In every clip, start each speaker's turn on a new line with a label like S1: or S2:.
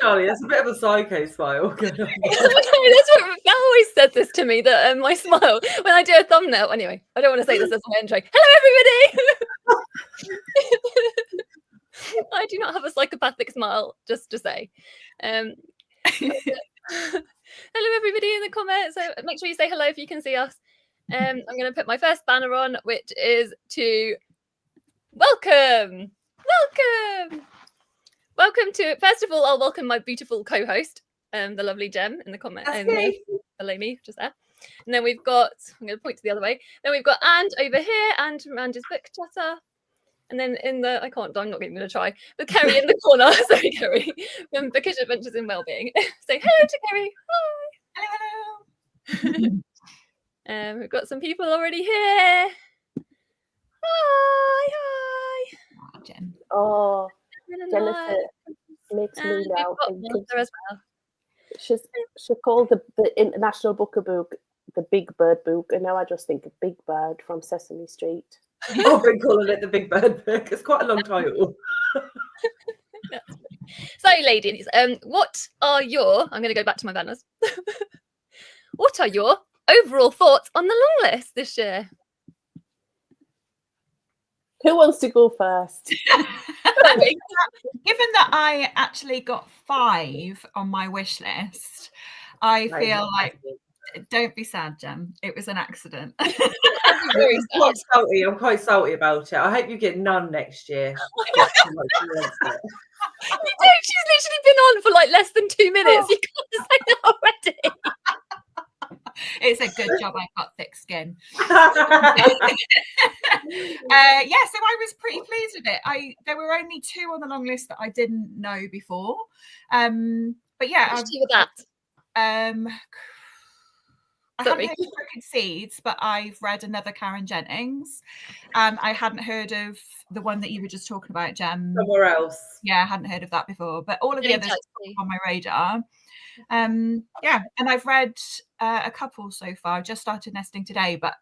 S1: Charlie, it's a bit of a psycho smile.
S2: That's what Val always says this to me, that my smile when I do a thumbnail. Anyway, I don't want to say this as my intro. Hello, everybody. I do not have a psychopathic smile, just to say. Hello, everybody in the comments. So make sure you say hello if you can see us. I'm going to put my first banner on, which is to welcome to. First of all, I'll welcome my beautiful co-host, the lovely Jem, in the comment. Below me, just there. And then we've got. I'm going to point to the other way. Then we've got Ange over here, and from Ange's book chatter. And then in the, I'm not even going to try, but Keri in the corner. Sorry, Keri, from Bookish Adventures in Wellbeing. Say hello to Keri. Hi. Hello. We've got some people already here. Hi.
S3: Jen.
S4: Oh, Jennifer makes me now think
S2: as well.
S4: She called the International Book of Book the Big Bird book, and now I just think of Big Bird from Sesame Street.
S1: I've been calling it the Big Bird book. It's quite a long title.
S2: So, ladies, what are your? I'm going to go back to my banners. What are your overall thoughts on the long list this year?
S4: Who wants to go first?
S3: Given that I actually got 5 on my wish list, I feel like, don't be sad, Jem. It was an accident.
S1: I'm quite salty about it. I hope you get none next year.
S2: She's literally been on for like less than 2 minutes. You can't say that already.
S3: It's a good job I got thick skin. So I was pretty pleased with it. There were only 2 on the long list that I didn't know before. But yeah,
S2: with that.
S3: I haven't heard of Crooked Seeds, but I've read another Karen Jennings. I hadn't heard of the one that you were just talking about, Jem.
S1: Somewhere else.
S3: Yeah, I hadn't heard of that before, but all of the others on my radar. And I've read a couple so far. I've just started nesting today, but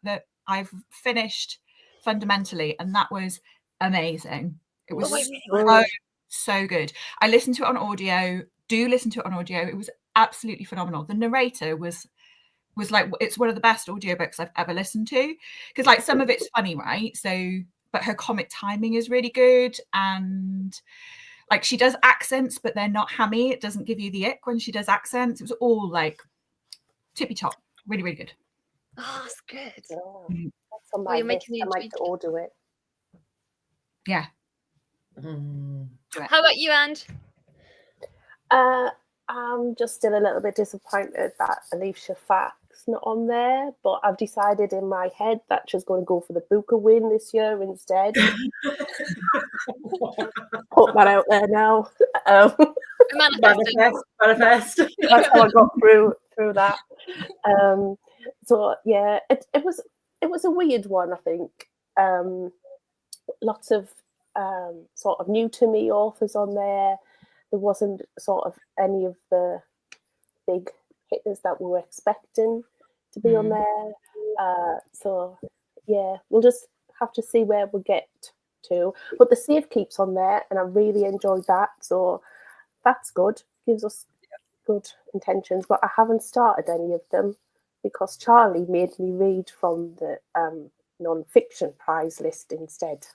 S3: I've finished Fundamentally, and that was amazing. It was so good. I listened to it on audio. Do listen to it on audio. It was absolutely phenomenal. The narrator was like, it's one of the best audiobooks I've ever listened to, because like some of it's funny, right? So, but her comic timing is really good, and like she does accents, but they're not hammy. It doesn't give you the ick when she does accents. It was all like tippy top, really, really good.
S2: Oh, that's good.
S4: Oh, that's on my list. I might order it.
S3: Yeah.
S2: How about you, Ange?
S4: I'm just still a little bit disappointed that Alicia Fack's not on there, but I've decided in my head that she's going to go for the Booker win this year instead. Put that out there now.
S1: Manifest.
S4: That's how I got through that. So yeah, it was a weird one, I think. Lots of sort of new to me authors on there. There wasn't sort of any of the big hitters that we were expecting to be on there. So, yeah, we'll just have to see where we get to. But the Safe Keep's on there, and I really enjoyed that. So that's good. Gives us good intentions. But I haven't started any of them because Charlie made me read from the non-fiction prize list instead.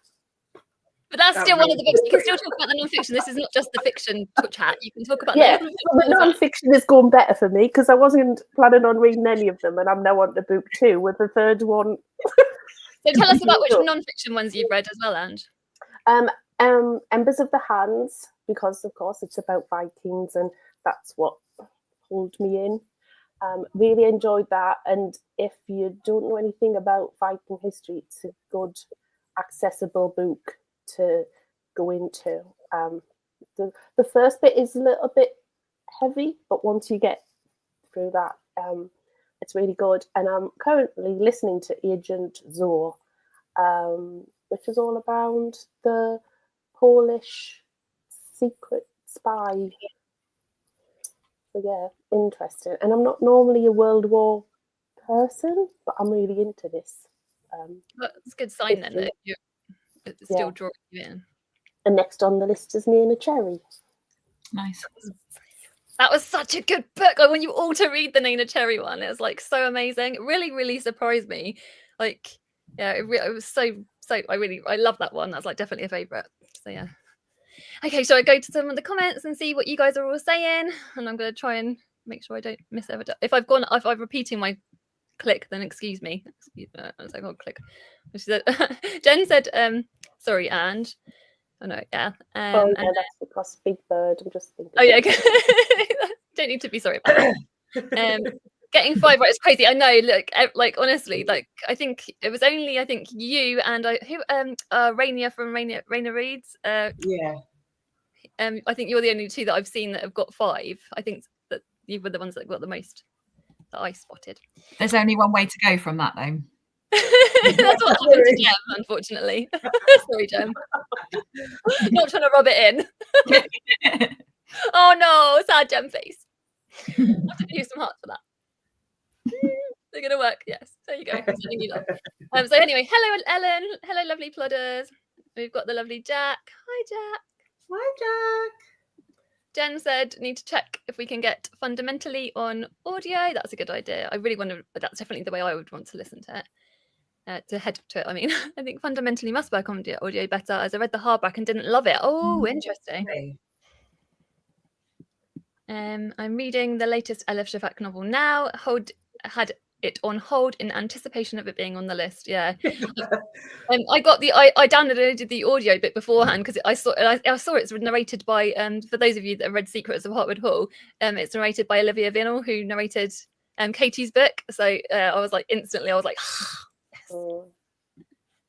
S2: But that's still one of the books. You can still talk about the non-fiction. This is not just the fiction chat. You can talk about
S4: the non-fiction is going better for me because I wasn't planning on reading any of them, and I'm now on to book 2 with the third one.
S2: So tell us about which non-fiction ones you've read as well, Ange.
S4: Embers of the Hands, because of course it's about Vikings, and that's what pulled me in. Really enjoyed that, and if you don't know anything about Viking history, it's a good, accessible book to go into. The first bit is a little bit heavy, but once you get through that, it's really good. And I'm currently listening to Agent Zor, which is all about the Polish secret spy. So yeah, interesting. And I'm not normally a World War person, but I'm really into this.
S2: That's a good sign then that you're still drawing you in.
S4: And next on the list is Nina Cherry.
S3: Nice.
S2: That was such a good book. I want you all to read the Nina Cherry one. It was like so amazing. It really, really surprised me. Like, yeah, it was so. I love that one. That's like definitely a favorite. So yeah. Okay, so I go to some of the comments and see what you guys are all saying, and I'm going to try and make sure I don't miss ever. If I'm repeating my click, then excuse me. It's like, oh, click. She said, Jen said, sorry, Ange. Oh no, yeah.
S4: Oh yeah, that's because Big Bird. I'm just thinking.
S2: Oh yeah, okay. Don't need to be sorry about that. Getting 5 right is crazy. I know. Look, like honestly, like I think it was only you and Rainier from Rainier Reads.
S1: Yeah.
S2: I think you're the only two that I've seen that have got 5. I think that you were the ones that got the most that I spotted.
S3: There's only one way to go from that, though.
S2: That's what happened to Jem, unfortunately. Sorry, Jem. Not trying to rub it in. Oh no, sad Jem face. I have to do some hearts for that. They're gonna work. Yes, there you go. So anyway, hello Ellen. Hello, lovely plodders. We've got the lovely Jack. Hi, Jack.
S1: Hi, Jack.
S2: Jen said, need to check if we can get fundamentally on audio. That's a good idea. I really want to. That's definitely the way I would want to listen to it. To head to it. I mean, I think fundamentally must work on audio better, as I read the hardback and didn't love it. Oh, interesting.
S1: Okay.
S2: I'm reading the latest Elif Shafak novel now. Had it on hold in anticipation of it being on the list. Yeah. I downloaded the audio bit beforehand because I saw it's narrated by for those of you that have read Secrets of Hartwood Hall, it's narrated by Olivia Vinnell, who narrated Katie's book. So I was like instantly yes.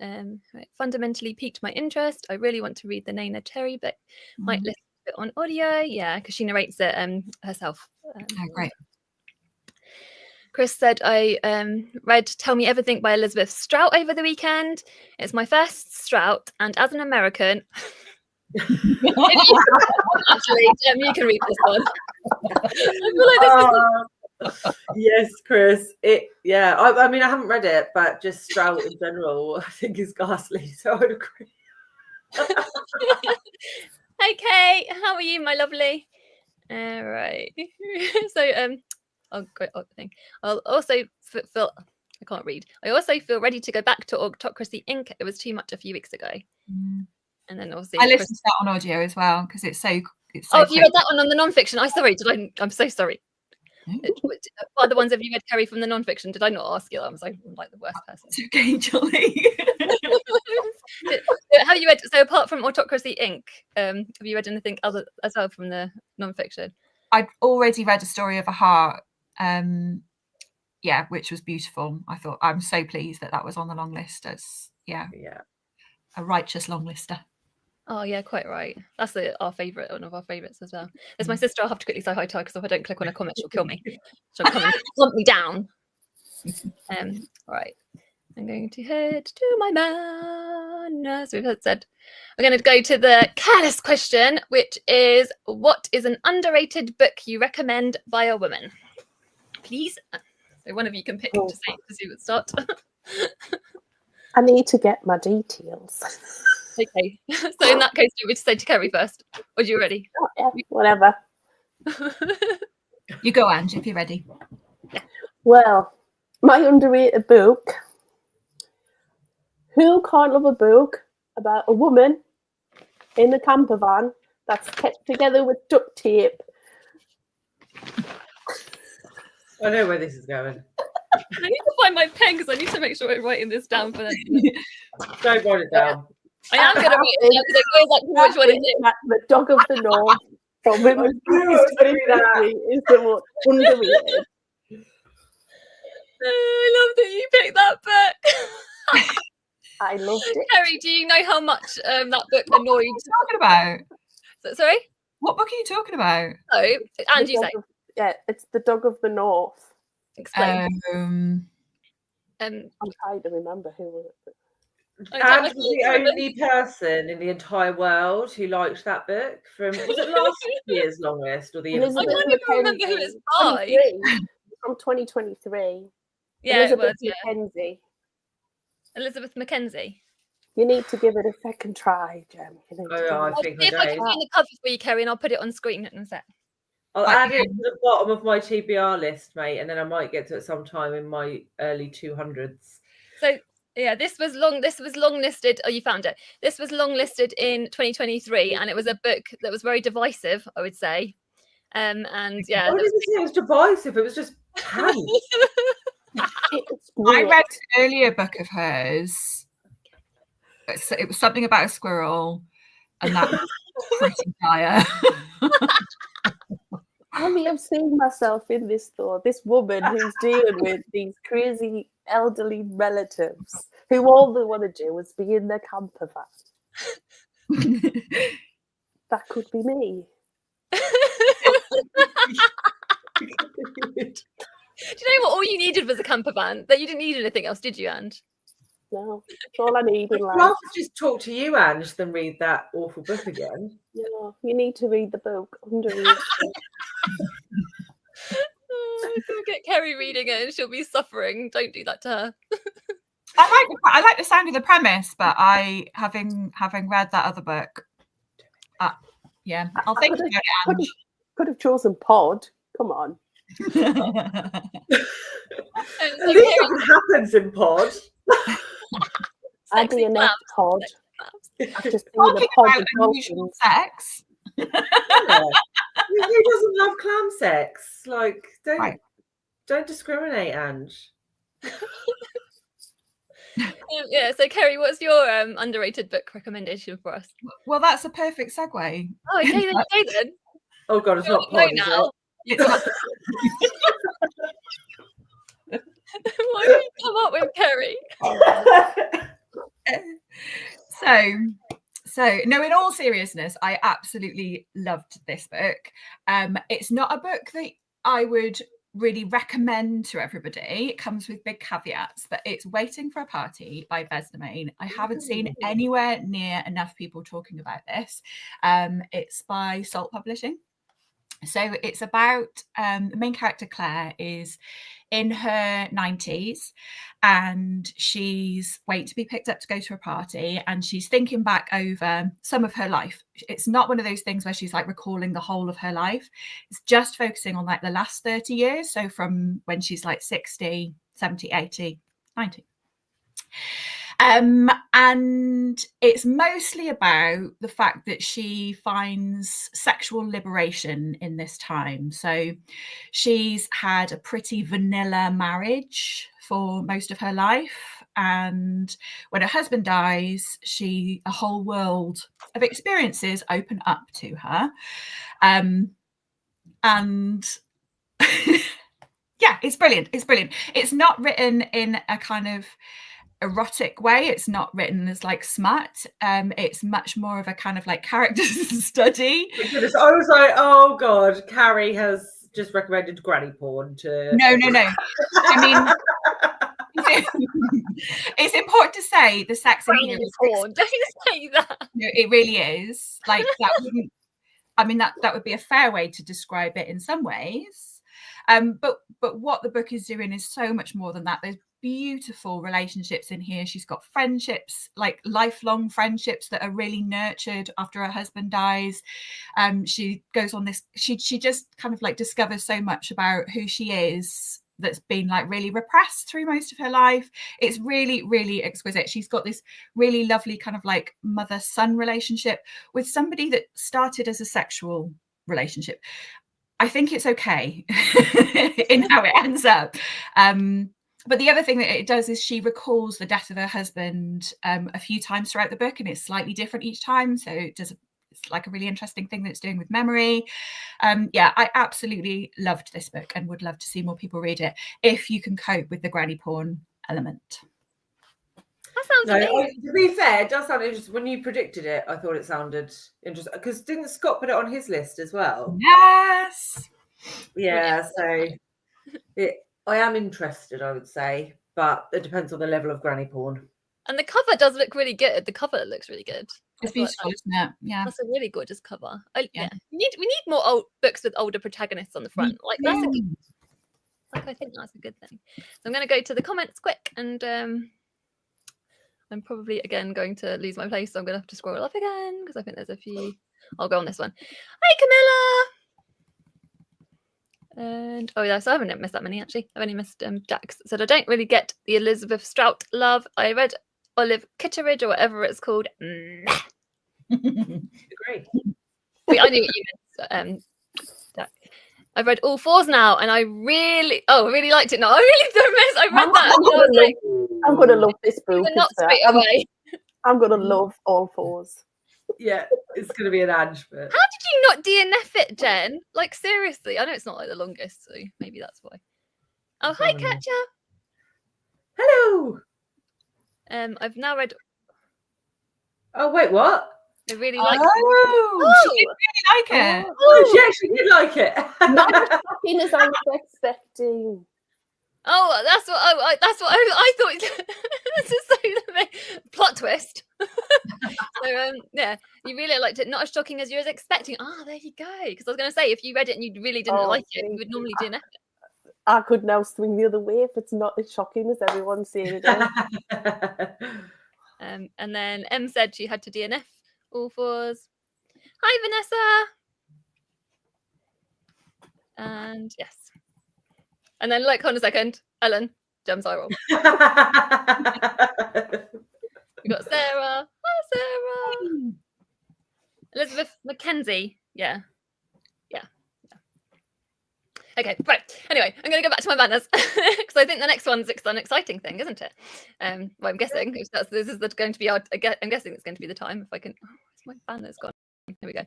S2: Right. Fundamentally piqued my interest. I really want to read the Nina Cherry book. Might listen to it on audio, yeah, because she narrates it herself.
S3: Oh, great.
S2: Chris said, I read Tell Me Everything by Elizabeth Strout over the weekend. It's my first Strout, and as an American... Actually, you can read this one. I feel like this
S1: yes, Chris. Yeah, I mean, I haven't read it, but just Strout in general, I think is ghastly, so I would agree.
S2: Hey, Kate, how are you, my lovely? All right. So, I'll also feel I can't read. I also feel ready to go back to Autocracy Inc. It was too much a few weeks ago. And then obviously
S3: I listened to that on audio as well because it's so.
S2: Oh, have you read that one on the non-fiction? I'm sorry. I'm so sorry. Are the ones have you read, Kerry, from the non-fiction? Did I not ask you? I was like the worst person.
S3: It's okay, Julie.
S2: Have you read? So apart from Autocracy Inc., have you read anything other as well from the non-fiction?
S3: I'd already read A Story of a Heart. Which was beautiful. I thought I'm so pleased that was on the long list as a righteous long lister.
S2: Oh yeah, quite right. That's our favourite, one of our favourites as well. There's my sister. I'll have to quickly say hi to her because if I don't click on a comment, she'll kill me. She'll come and hunt me down. All right. I'm going to head to my man. So we've said we're going to go to the careless question, which is, what is an underrated book you recommend by a woman? Please. So one of you can pick to say because you would start.
S4: I need to get my details.
S2: Okay. So in that case, do we just say to Kerry first? Or are you ready?
S4: Oh, yeah, whatever.
S3: You go, Ange, if you're ready.
S4: Well, my underrated book. Who can't love a book about a woman in a camper van that's kept together with duct tape?
S1: I know where this is going.
S2: I need to find my pen because I need to make sure I'm writing this down for them.
S1: Don't write it down.
S2: I am going to read it because it goes like which one is it?
S4: The Dog of the North from Women's is the one underrated.
S2: I love that you picked that book.
S4: I loved it.
S2: Kerry, do you know how much that book annoyed?
S3: What are you talking about?
S2: Sorry?
S3: What book are you talking about?
S2: Oh, and you say.
S4: Yeah, it's The Dog of the North.
S2: Explain.
S4: I'm trying to remember who was it.
S1: Ange was the only person in the entire world who liked that book was it last year's long list or the year before?
S2: I can't even remember who it's by.
S4: From 2023.
S2: Yeah,
S4: Elizabeth
S2: it was,
S4: Mackenzie.
S2: Elizabeth Mackenzie.
S4: You need to give it a second try, Jem.
S1: I think
S2: See if I can find the cover for you, Keri, and I'll put it on screen in a sec.
S1: I'll add it to the bottom of my TBR list, mate, and then I might get to it sometime in my early 200s.
S2: So yeah, this was long listed. Oh, you found it. This was long listed in 2023, and it was a book that was very divisive, I would say. And yeah,
S1: I didn't say it was divisive. It was just pants.
S3: I read an earlier book of hers. It was something about a squirrel, and that was pretty dire.
S4: I mean, I'm seeing myself in this though. This woman who's dealing with these crazy elderly relatives who all they want to do is be in their camper van. That could be me.
S2: Do you know what? All you needed was a camper van. That you didn't need anything else, did you, Ange?
S4: No, that's all I need in life.
S1: I'd rather just talk to you, Ange, than read that awful book again.
S4: No, you need to read the book under
S2: Don't get Keri reading it and she'll be suffering. Don't do that to her.
S3: I like the sound of the premise, but having read that other book, yeah, I'll think about it, Ange.
S4: Could have chosen Pod. Come on.
S1: At least something happens in Pod.
S4: I'd be a next Pod. After seeing
S3: Talking
S4: the Pod
S3: about unusual sex.
S1: Yeah. Who doesn't love clam sex? Like, don't discriminate, Ange.
S2: Yeah, so Keri, what's your underrated book recommendation for us?
S3: Well, that's a perfect segue.
S2: Oh, okay then.
S1: Oh God, it's not Pod, is it?
S3: It's not.
S2: What did you come up with, Keri?
S3: So no, in all seriousness, I absolutely loved this book. It's not a book that I would really recommend to everybody. It comes with big caveats, but it's Waiting for a Party by Besdemain. I haven't seen anywhere near enough people talking about this. It's by Salt Publishing. So it's about the main character, Claire, is in her 90s and she's waiting to be picked up to go to a party, and she's thinking back over some of her life. It's not one of those things where she's like recalling the whole of her life. It's just focusing on like the last 30 years. So from when she's like 60, 70, 80, 90. And it's mostly about the fact that she finds sexual liberation in this time. So she's had a pretty vanilla marriage for most of her life. And when her husband dies, a whole world of experiences open up to her. And yeah, it's brilliant. It's brilliant. It's not written in a kind of erotic way. It's not written as like smut. It's much more of a kind of like character study.
S1: I was like, oh God, Keri has just recommended granny porn to.
S3: No. I mean, it's important to say the sex in here is
S2: porn. Don't say that.
S3: No, it really is. Like that wouldn't. I mean, that would be a fair way to describe it in some ways. But what the book is doing is so much more than that. There's beautiful relationships in here. She's got friendships, like lifelong friendships that are really nurtured after her husband dies. She goes on this, she just kind of like discovers so much about who she is that's been like really repressed through most of her life. It's really, really exquisite. She's got this really lovely kind of like mother-son relationship with somebody that started as a sexual relationship. I think it's okay in how it ends up. But the other thing that it does is she recalls the death of her husband a few times throughout the book, and it's slightly different each time. So it's like a really interesting thing that it's doing with memory. Yeah, I absolutely loved this book and would love to see more people read it if you can cope with the granny porn element.
S2: That sounds amazing.
S1: To be fair, it does sound interesting. When you predicted it, I thought it sounded interesting. Because didn't Scott put it on his list as well?
S3: Yes.
S1: Yeah, so I am interested, I would say, but it depends on the level of granny porn.
S2: And the cover does look really good. The cover looks really good.
S3: It's beautiful, isn't it? Yeah.
S2: That's a really gorgeous cover. Yeah. We need more old books with older protagonists on the front. Like that's a good, I think that's a good thing. So I'm going to go to the comments quick, and I'm probably again going to lose my place, so I'm going to have to scroll up again because I think there's a few. I'll go on this one. Hi, Camilla. And oh yeah, so I haven't missed that many actually. I've only missed Jax. Said I don't really get the Elizabeth Strout love. I read Olive Kitteridge or whatever it's called.
S1: Agree.
S2: I knew what you meant. Jack. I've read all 4s now, and I really liked it. No, I really don't miss. I read that.
S4: I'm gonna love this book.
S2: Not straight away.
S4: I'm gonna love all 4s.
S1: Yeah, it's gonna be an Ange book.
S2: How did you not DNF it, Jen? Like seriously, I know it's not like the longest, so maybe that's why. Oh, hi, Katja.
S1: Hello.
S2: I've now read.
S1: Oh wait, what?
S2: I really like.
S3: She did really like it.
S1: Oh, she actually did like it.
S4: Not as shocking as I was expecting.
S2: Oh, that's what. I thought. This is so plot twist. So yeah, you really liked it. Not as shocking as you was expecting. Ah, there you go. Because I was going to say, if you read it and you really didn't like it, you would normally DNF it.
S4: I could now swing the other way if it's not as shocking as everyone's saying it is.
S2: And then M said she had to DNF all 4s. Hi, Vanessa. And yes. And then, like, hold on a second, Ellen, Gem's eye roll. We got Sarah. Hi, Sarah. Elizabeth Mackenzie. Yeah. Okay, right. Anyway, I'm going to go back to my banners because I think the next one's an exciting thing, isn't it? Well, I'm guessing this is going to be our. I'm guessing it's going to be the time if I can. Oh, where's my banner's gone? Here we go.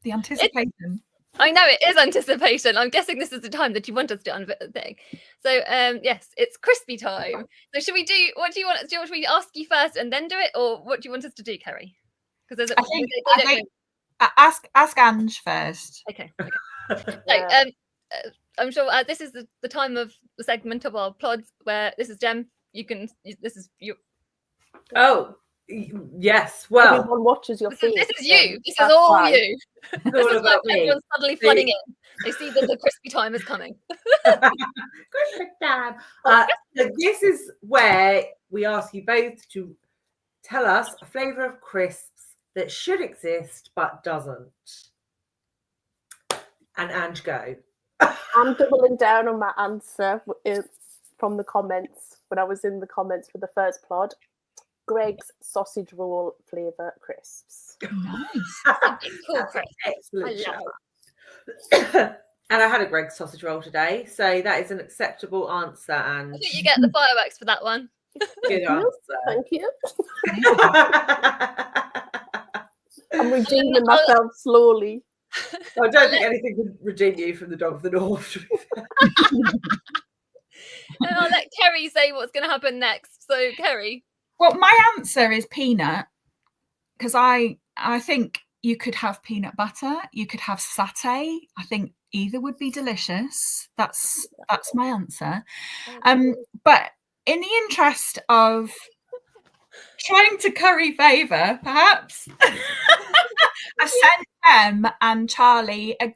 S3: The anticipation.
S2: I know it is anticipation. I'm guessing this is the time that you want us to unthing. So yes, it's crispy time. So should we do? What do you want? Do we ask you first and then do it, or what do you want us to do, Keri? Because there's
S3: I think ask Ange first.
S2: Okay. So, I'm sure this is the time of the segment of our plods where this is Gem. This is you.
S1: Oh, yes. Well,
S4: everyone watches your face.
S2: This is you. This is all
S4: right.
S2: you.
S1: It's all about me.
S2: Everyone's suddenly flooding in. They see that the crispy time is coming.
S1: Crispy time. So this is where we ask you both to tell us a flavour of crisps that should exist but doesn't. And Ange, go.
S4: I'm doubling down on my answer from the comments when I was in the comments for the first plot. Greg's sausage roll flavour crisps.
S3: Nice.
S2: Cool, Chris.
S1: Excellent show. And I had a Greg's sausage roll today, so that is an acceptable answer. And
S2: I think you get the fireworks for that one.
S1: good answer.
S4: Thank you. I'm redeeming myself slowly.
S1: I don't think anything can redeem you from the dog of the north.
S2: And I'll let Keri say what's going to happen next. So, Keri.
S3: Well, my answer is peanut, because I think you could have peanut butter, you could have satay. I think either would be delicious. That's my answer. But in the interest of trying to curry favour, perhaps, I sent Em and Charlie a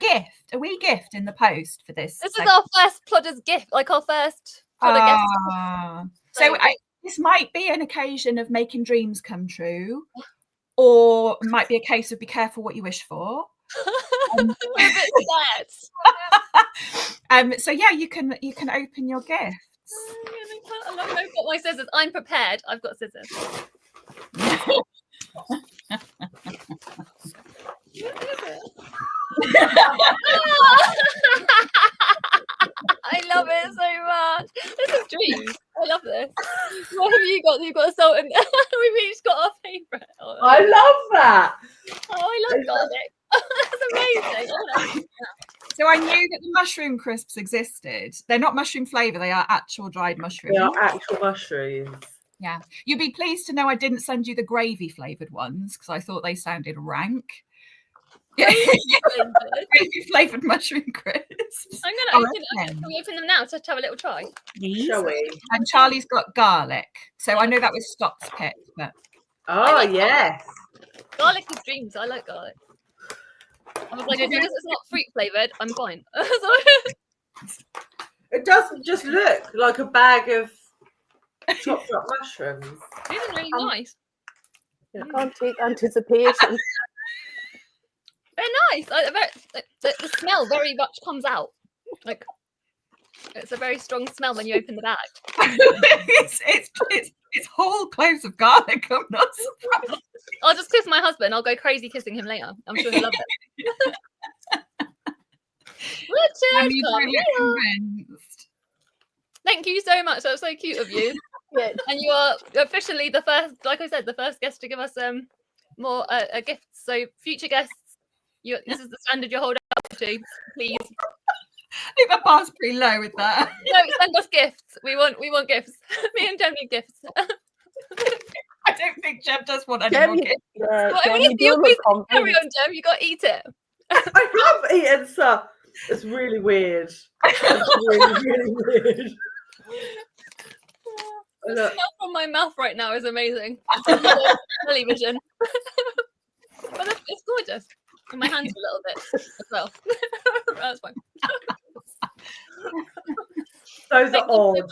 S3: wee gift in the post for this.
S2: This is our first plodder's gift, like our first plodder guest.
S3: So this might be an occasion of making dreams come true, or it might be a case of be careful what you wish for. So yeah, you can open your gifts.
S2: I've got my scissors. I'm prepared. I've got scissors. I love it so much. This is dreams. I love this. What have you got? You've got a salt and we've each got our favourite. Oh,
S1: I love that.
S2: Oh, I love garlic. That's amazing.
S3: So I knew that the mushroom crisps existed. They're not mushroom flavour, they are actual dried mushrooms.
S1: They are actual mushrooms.
S3: Yeah. You'd be pleased to know I didn't send you the gravy flavoured ones because I thought they sounded rank. Gravy flavoured mushroom crisps.
S2: I'm going to open them. Can we open them now to have a little try?
S1: Shall we?
S3: And Charlie's got garlic. So I know that was Scott's pick, but
S1: oh yes.
S2: Garlic is dreams. I like garlic. I was like, as long as it's not fruit flavoured, I'm fine.
S1: It doesn't just look like a bag of chopped up mushrooms.
S2: These are really nice.
S4: I can't take anticipation.
S2: They're nice. The smell very much comes out. Like it's a very strong smell when you open the bag.
S3: it's whole cloves of garlic. I'm not surprised.
S2: I'll just kiss my husband. I'll go crazy kissing him later. I'm sure he'll love it. Richard,
S3: convinced.
S2: Thank you so much. That was so cute of you.
S4: Yeah.
S2: And you are officially the first, like I said, the first guest to give us more gifts. So future guests, this is the standard you're holding up to. Please.
S3: I think the bar's pretty low with that.
S2: No, send us gifts. We want gifts. Me and Jem need gifts.
S3: I don't think Jem does want any more gifts.
S2: Carry on, Jem. You got to eat it.
S1: I have eaten some. It's really weird. It's really weird.
S2: The smell from my mouth right now is amazing. Television. But it's gorgeous. And my hands a little bit as well. That's fine.
S1: Those are odd.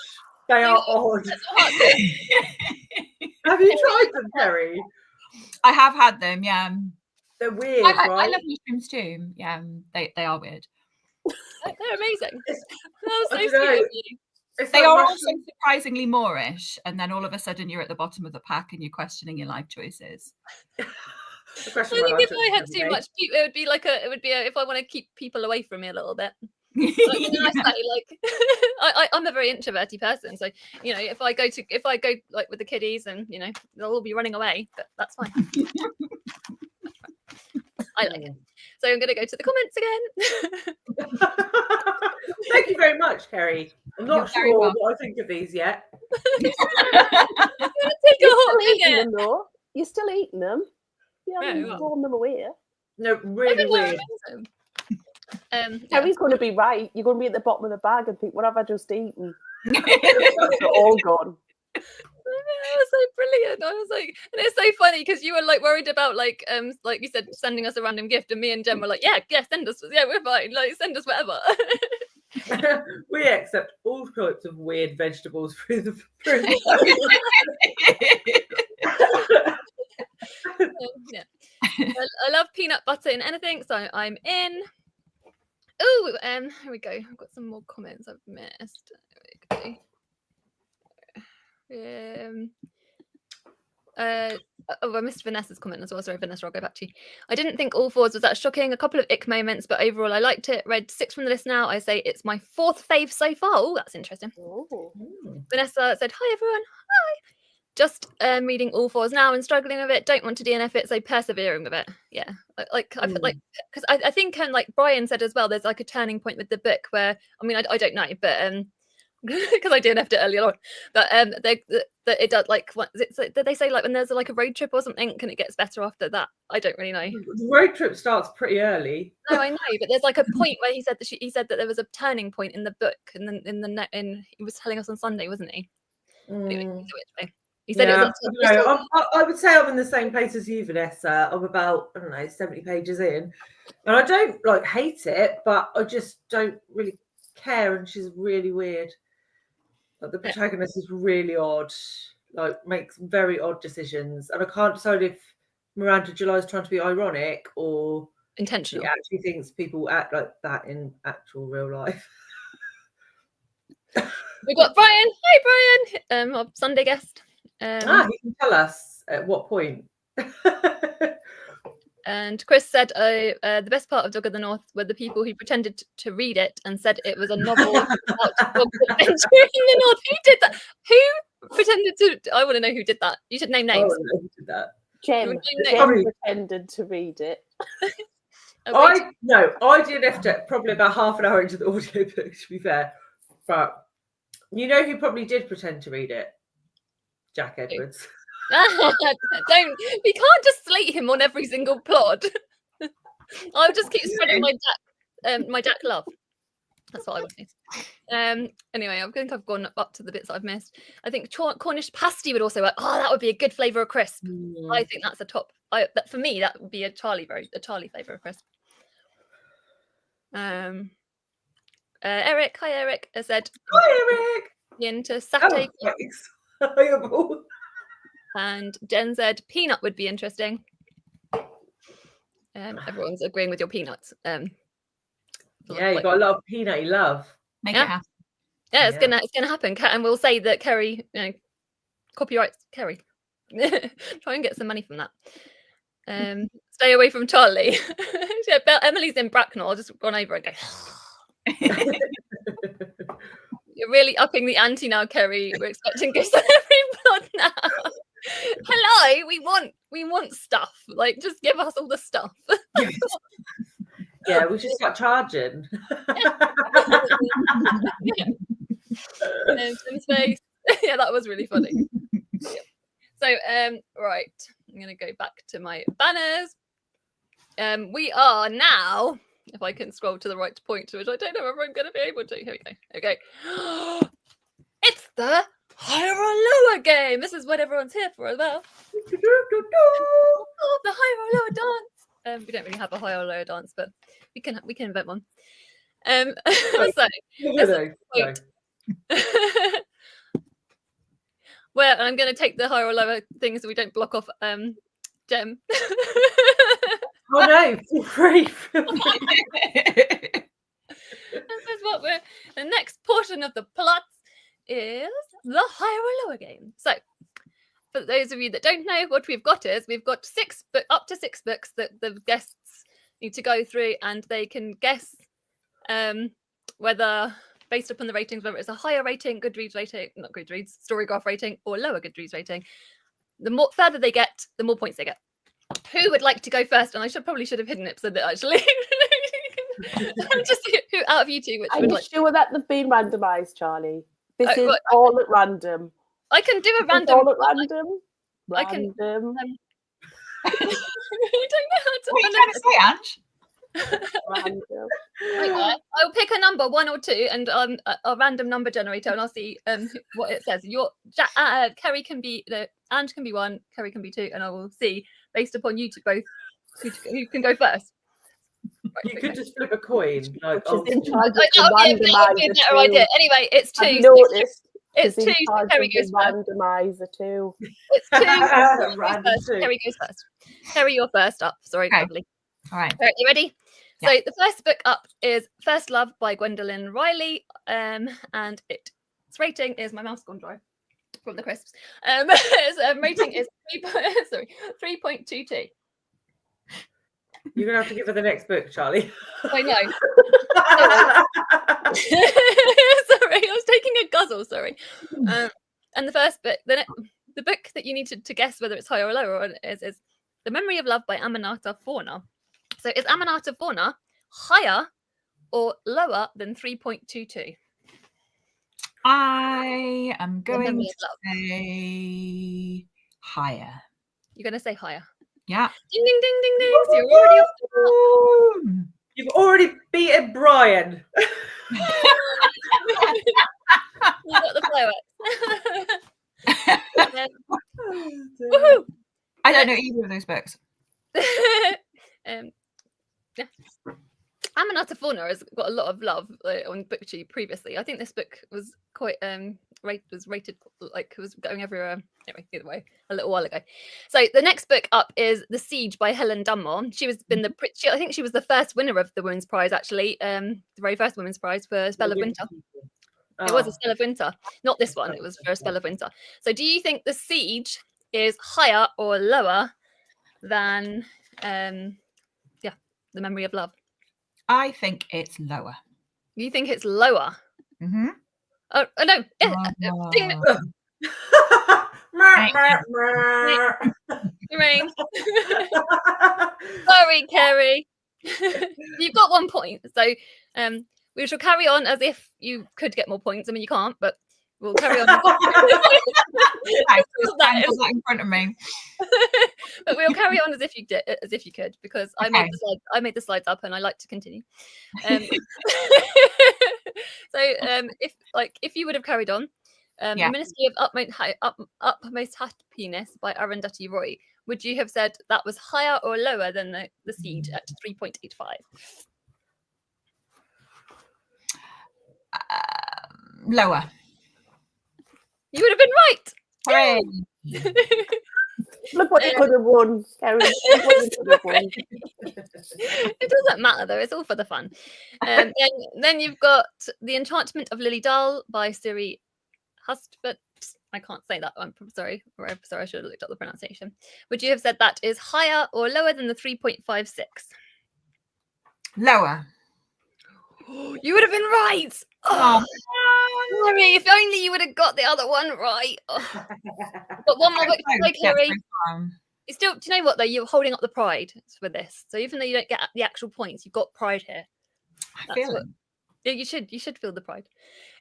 S1: They are odd. Have you tried them, Keri?
S3: I have had them, yeah.
S1: They're weird,
S3: I
S1: right?
S3: love mushrooms too. Yeah, they are weird.
S2: They're amazing. That was so sweet of you.
S3: They are also surprisingly Moorish, and then all of a sudden you're at the bottom of the pack and you're questioning your life choices.
S2: I think if I had too much, it would be if I want to keep people away from me a little bit. I'm a very introverted person, so if I go like with the kiddies, and they'll all be running away, but that's fine. I like it. So I'm going to go to the comments again.
S1: Thank you very much, Keri. I'm not sure what I think of these yet.
S2: It's going to take a hot minute.
S4: You're still eating them. You haven't thrown them away.
S1: No, really weird.
S4: Keri's going to be right. You're going to be at the bottom of the bag and think, what have I just eaten? They're all gone.
S2: It was so brilliant. I was like, and it's so funny because you were like worried about like you said, sending us a random gift, and me and Jem were like, yeah, send us, we're fine, like send us whatever.
S1: We accept all sorts of weird vegetables through the
S2: yeah. I love peanut butter in anything, so I'm in. Oh, here we go. I've got some more comments I've missed. There we go. I missed Vanessa's comment as well. Sorry, Vanessa, I'll go back to you. I didn't think All Fours was that shocking. A couple of ick moments, but overall I liked it. Read 6 from the list now. I say it's my 4th fave so far. Oh, that's interesting. Ooh. Vanessa said, hi everyone. Hi. Just reading All Fours now and struggling with it. Don't want to DNF it, so persevering with it. Yeah, because I think like Brian said as well, there's like a turning point with the book where I don't know, but because I DNF'd it earlier on, but it does like did they say like when there's like a road trip or something, and it gets better after that? I don't really know.
S1: The road trip starts pretty early.
S2: No, I know, but there's like a point where he said that there was a turning point in the book, and then he was telling us on Sunday, wasn't he? He said it was
S1: I would say I'm in the same place as you, Vanessa. I'm about 70 pages in, and I don't like hate it, but I just don't really care, and she's really weird. Like, the protagonist is really odd, like makes very odd decisions, and I can't decide if Miranda July is trying to be ironic or
S2: intentional.
S1: She actually thinks people act like that in actual real life.
S2: We've got Brian. Hey, Brian, our Sunday guest.
S1: He can tell us at what point.
S2: And Chris said the best part of Dog of the North were the people who pretended to read it and said it was a novel about dogs adventuring in the North. Who did that? Who pretended to? I want to know who did that. You should name names.
S1: Who did that?
S4: Jem pretended to read it.
S1: I DNF'd it probably about half an hour into the audiobook, to be fair. But you know who probably did pretend to read it? Jack Edwards.
S2: We can't just slate him on every single plot. I'll just keep spreading my Jack love. That's what I want to. Anyway, I think I've gone up to the bits that I've missed. I think Cornish pasty would also work. Oh, that would be a good flavour of crisp. I think that's a top. For me, that would be a Charlie flavour of crisp. Eric, hi Eric, said,
S1: hi Eric.
S2: Into satay.
S1: Hireable.
S2: And Jen said peanut would be interesting. Everyone's agreeing with your peanuts.
S1: Yeah, you got a lot of peanutty love.
S3: Make it happen.
S2: Yeah, it's gonna happen. And we'll say that Keri, copyrights Keri. Try and get some money from that. Stay away from Charlie. Emily's in Bracknell. I'll just run over and go. You're really upping the ante now, Keri. We're expecting gifts on every blood now. Hello, we want stuff. Like, just give us all the stuff.
S1: Yeah, we should start charging.
S2: Space. Yeah, that was really funny. Yeah. So, right, I'm gonna go back to my banners. We are now, if I can scroll to the right point, which I don't know if I'm going to be able to. Here we go. Okay. It's the higher or lower game. This is what everyone's here for as well. Oh, the higher or lower dance. We don't really have a higher or lower dance, but we can invent one. So well, I'm going to take the higher or lower thing so we don't block off Jem.
S1: Oh no, feel free.
S2: This is what the next portion of the plot is the higher or lower game. So, for those of you that don't know, what we've got is we've got up to six books that the guests need to go through, and they can guess whether, based upon the ratings, whether it's a higher rating, Goodreads rating, not Goodreads, Storygraph rating, or lower Goodreads rating. The more further they get, the more points they get. Who would like to go first? And I probably should have hidden it so that actually, just who out of you two, which
S4: Are
S2: would
S4: you
S2: like?
S4: Sure that they've been randomised, Charlie? This is all at random.
S2: I can do a random.
S4: All at random.
S2: I can.
S4: Random.
S2: I don't know how to.
S3: What are you trying to say, Ange?
S4: Random.
S2: I'll pick a number, 1 or 2, and a random number generator, and I'll see what it says. Keri can be Ange can be 1, Keri can be 2, and I will see based upon you two both who can go first. Right,
S1: You could just flip a coin. Like,
S4: She's in charge of
S2: that would be a better idea. Anyway, it's 2.
S4: I've noticed.
S2: It's
S4: She's
S2: 2.
S4: in charge
S2: Keri
S4: of
S2: goes
S4: the
S2: first.
S4: randomizer too.
S2: It's 2.
S1: Random two.
S2: Keri goes first. Keri, you're first up. Sorry,
S3: Okay.
S2: lovely.
S3: All right.
S2: You ready?
S3: Yeah.
S2: So the first book up is First Love by Gwendolyn Riley, and its rating is, my mouse gone dry from the crisps. Its rating is 3.22.
S1: You're gonna have to give her the next book, Charlie.
S2: I know. Sorry, I was taking a guzzle. Sorry. And the first book, the book that you need to guess whether it's higher or lower is The Memory of Love by Aminata Fauna. So is Aminata Fauna higher or lower than 3.22?
S3: I am going
S2: Memory
S3: to
S2: of Love.
S3: say higher.
S2: You're going to say higher.
S3: Yeah.
S2: Ding, ding, ding, ding, ding. So you're already off the mark.
S1: You've already beaten Brian.
S2: You got the fireworks. Woohoo!
S3: I don't know either of those books.
S2: Yeah. Aminata Fauna has got a lot of love on BookTube previously. I think this book was quite was rated, like, it was going everywhere. Anyway, either way, a little while ago. So the next book up is The Siege by Helen Dunmore. I think she was the first winner of the Women's Prize, actually, the very first Women's Prize for Spell of Winter. It was a Spell of Winter, not this one. It was for a Spell of Winter. So do you think The Siege is higher or lower than The Memory of Love?
S3: I think it's lower.
S2: You think it's lower?
S3: Mm-hmm.
S2: Oh no! Rain. Sorry, Keri. You've got 1 point. So we shall carry on as if you could get more points. I mean, you can't, but we'll carry on.
S3: That in front of me.
S2: But we'll carry on as if you did, as if you could, because I made the slides up, and I like to continue. So if you would have carried on, The Ministry of Utmost Happiness by Arundhati Roy, would you have said that was higher or lower than the Siege at 3.85?
S3: Lower.
S2: You would have been right.
S3: Hooray!
S4: Look what you could have won, Keri. Look what you could have won.
S2: It doesn't matter though, it's all for the fun. Then you've got The Enchantment of Lily Dahl by Siri Hustvedt. I can't say that. I'm sorry. I should have looked up the pronunciation. Would you have said that is higher or lower than the 3.56?
S3: Lower.
S2: You would have been right. Oh, Keri, if only you would have got the other one right. Oh. But one more book to play, Keri. You still, do you know what though? You're holding up the pride for this. So even though you don't get the actual points, you've got pride here.
S3: I feel it.
S2: Yeah, you should feel the pride.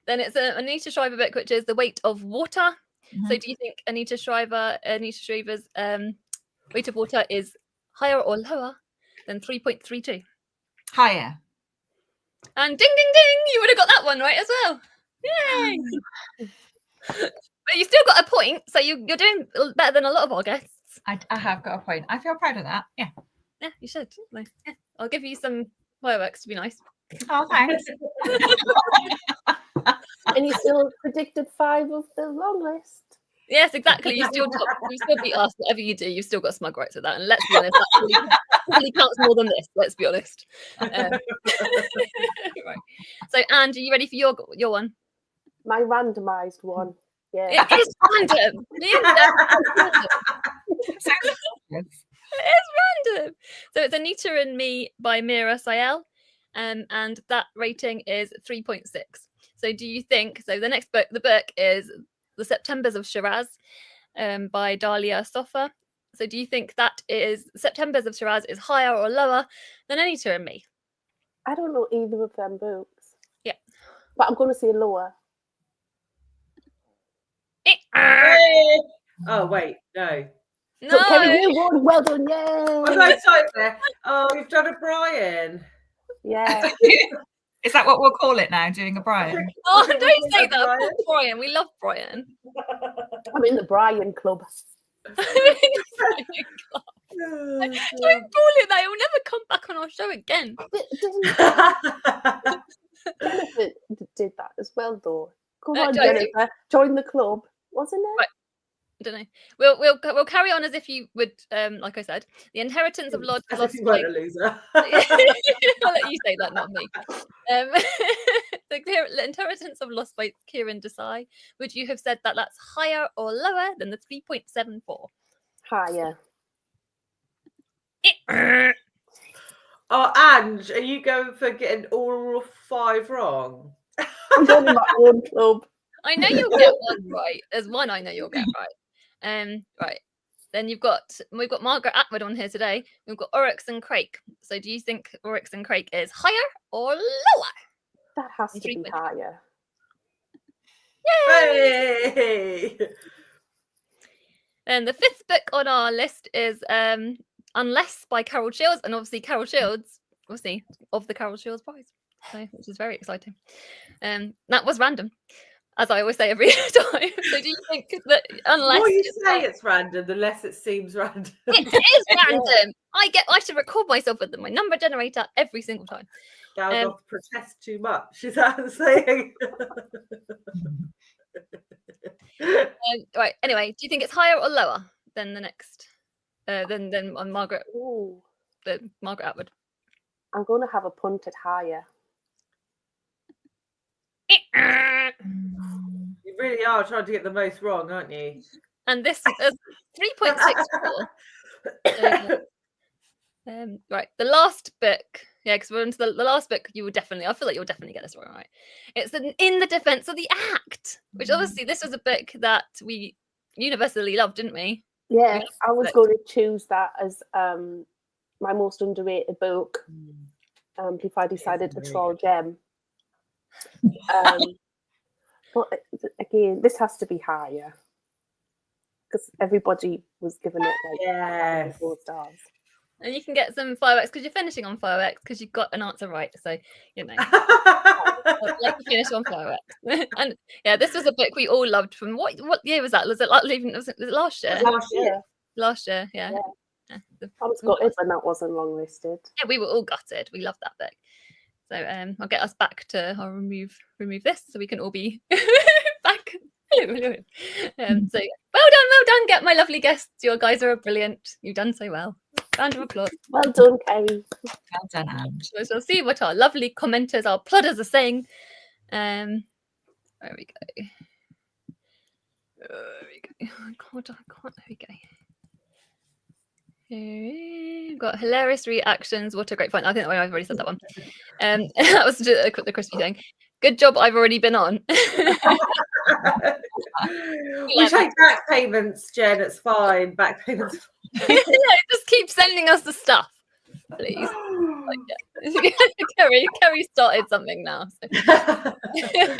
S2: Then it's a Anita Shriver book, which is The Weight of Water. So do you think Anita Shriver's Weight of Water is higher or lower than 3.32?
S3: Higher.
S2: And ding, ding, ding, you would have got that one right as well. Yay! But you still got a point, so you're doing better than a lot of our guests.
S3: I have got a point. I feel proud of that. Yeah.
S2: Yeah, you should. Like, yeah. I'll give you some fireworks to be nice.
S3: Oh, thanks.
S4: And you still predicted 5 of the long list.
S2: Yes, exactly. You still beat us. Whatever you do, you've still got smug rights with that. And let's be honest, that probably counts more than this. Let's be honest. Right. So, Ange, are you ready for your one?
S4: My randomised one. Yeah.
S2: It is random. It is random. So it's Anita and Me by Mira Sayel, and that rating is 3.6. So do you think? So the next book, the book is The Septembers of Shiraz, by Dalia Sofa. So do you think that is Septembers of Shiraz is higher or lower than Anita and Me?
S4: I don't know either of them books.
S2: Yeah,
S4: but I'm going to say lower.
S1: Oh wait, no.
S2: No.
S4: Keri, you won. Well done, yay!
S1: What did I type there? Oh, we've done a Brian.
S4: Yeah.
S3: Is that what we'll call it now? Doing a Brian?
S2: Oh, don't say that. Brian, we love Brian.
S4: I'm in the Brian Club.
S2: Don't call it that. He'll never come back on our show again.
S4: Jennifer did that as well, though. Come on,
S2: Jennifer.
S4: Jennifer. Join the club, wasn't it?
S2: Right. I don't know. We'll carry on as if you would, like I said, The Inheritance of Lord
S1: As
S2: Lost
S1: if you weren't a loser.
S2: I'll let you say that, not me. The Inheritance of Lost by Kieran Desai. Would you have said that that's higher or lower than the 3.74?
S4: Higher.
S1: Oh, Ange, are you going for getting all 5 wrong?
S4: I'm joining my own club.
S2: I know you'll get one right. There's one I know you'll get right. Right. Then we've got Margaret Atwood on here today. We've got Oryx and Crake. So do you think Oryx and Crake is higher or lower?
S4: That has to be higher.
S2: Yay!
S1: Hey!
S2: And the 5th book on our list is Unless by Carol Shields, and obviously Carol Shields, obviously of the Carol Shields Prize, so, which is very exciting. That was random, as I always say every time. So do you think that unless
S1: The more you say it's random, the less it seems random.
S2: it is random? I should record myself with my number generator every single time.
S1: Gal off protest too much. Is that what I'm saying?
S2: Right. Anyway, do you think it's higher or lower than the next? Than on Margaret.
S4: Ooh.
S2: The Margaret Atwood.
S4: I'm going to have a punt at higher.
S1: You really are trying to get the most wrong, aren't you?
S2: And this is 3.64. Right, the last book. Yeah, because we're into the last book. I feel like you'll definitely get this one right. It's In the Defense of the Act, which obviously this was a book that we universally loved, didn't we?
S4: Yeah, I was going to choose that as my most underrated book if I decided to throw Gem. But again, this has to be higher because everybody was given it 4 stars.
S2: And you can get some fireworks because you're finishing on fireworks because you've got an answer right. So, you know, let you finish on fireworks. And yeah, this was a book we all loved from what year was that? Was it last year? Last year, yeah.
S4: I was gutted when that wasn't long listed.
S2: Yeah, we were all gutted. We loved that book. So I'll get us back to. I'll remove this so we can all be back So well done, get my lovely guests. You guys are brilliant. You've done so well. Round of applause.
S4: Well done, Keri.
S3: Well done, Ange.
S2: So we'll see what our lovely commenters, our plodders are saying. There we go. God, I can't. There we go. We've got hilarious reactions. What a great fun. I think I've already said that one. That was the crispy thing. Good job, I've already been on.
S1: We take back payments, Jen. It's fine. Back payments.
S2: Just keep sending us the stuff, please. Keri started something now. So.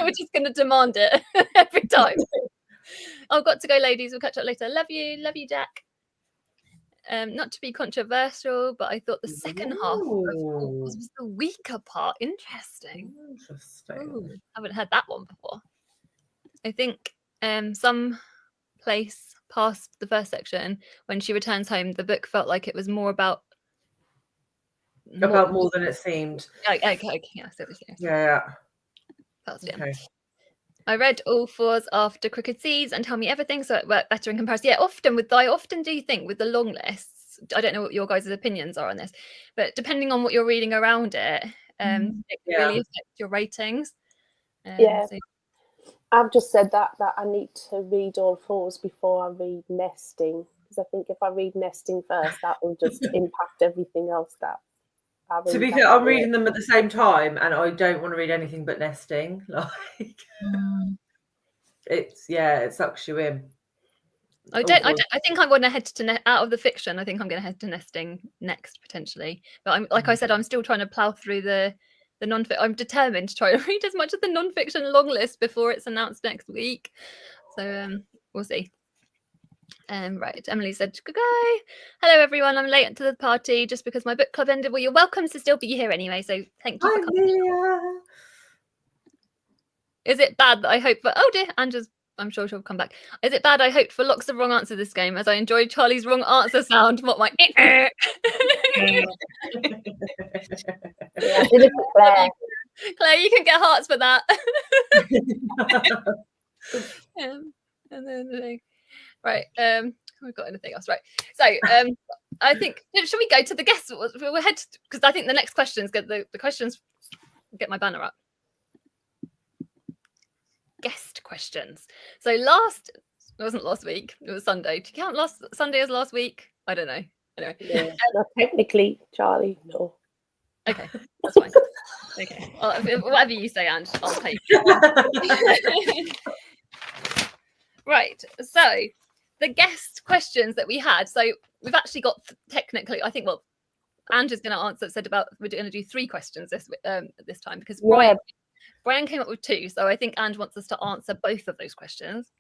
S2: We're just going to demand it every time. I've got to go, ladies. We'll catch up later. Love you, Jack. Not to be controversial, but I thought the second half was the weaker part. Interesting. Ooh, haven't heard that one before. I think some place past the first section, when she returns home, the book felt like it was more about
S1: more than it seemed.
S2: Okay. Yeah, so
S1: yeah.
S2: Okay. I read all fours after Crooked Seas and Tell Me Everything, so it worked better in comparison. Yeah, I often do think with the long lists, I don't know what your guys' opinions are on this, but depending on what you're reading around it, it can really affect your ratings.
S4: So I've just said that I need to read all fours before I read nesting, because I think if I read nesting first, that will just impact everything else that
S1: to be fair, I'm reading them at the same time, and I don't want to read anything but nesting. Like, it sucks you in.
S2: I think I want to head to out of the fiction. I think I'm going to head to nesting next potentially. But like I said, I'm still trying to plow through the non-fiction. I'm determined to try to read as much of the non-fiction long list before it's announced next week. So we'll see. Right, Emily said, good guy. Hello everyone, I'm late to the party just because my book club ended. Well, you're welcome to still be here anyway, so thank you for coming. Is it bad that I hope for Ange's, I'm sure she'll come back. Is it bad I hoped for lots of wrong answers this game as I enjoyed Charlie's wrong answer sound? What my Claire, you can get hearts for that. And then right, we've got anything else, right? So I think, should we go to the guests? We'll head, because I think the next questions get the questions. Get my banner up. Guest questions. So it wasn't last week, it was Sunday. Do you count last Sunday as last week? I don't know. Anyway,
S4: not technically, Charlie. No.
S2: Okay, that's fine. Okay, well, whatever you say, Ange, I'll take. Right, so the guest questions that we had. So we've actually got technically, I think, well, Ange's going to answer. Said about we're going to do 3 questions this time because Brian came up with 2. So I think Ange wants us to answer both of those questions.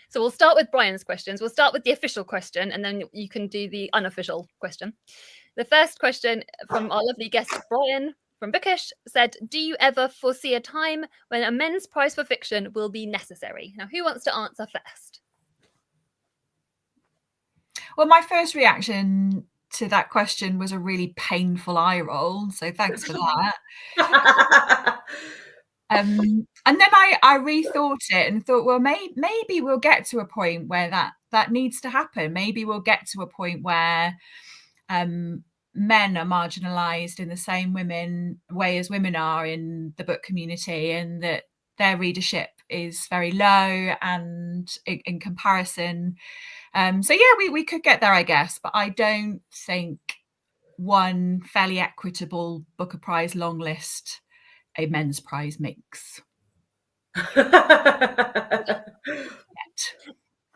S2: So we'll start with Brian's questions. We'll start with the official question, and then you can do the unofficial question. The first question from our lovely guest Brian from Bookish said, do you ever foresee a time when a men's prize for fiction will be necessary? Now, who wants to answer first?
S3: Well, my first reaction to that question was a really painful eye roll. So thanks for that. And then I rethought it and thought, well, maybe we'll get to a point where that needs to happen. Maybe we'll get to a point where men are marginalised in the same way as women are in the book community, and that their readership is very low and in comparison. So yeah, we could get there, I guess, but I don't think one fairly equitable Booker Prize long list a men's prize makes.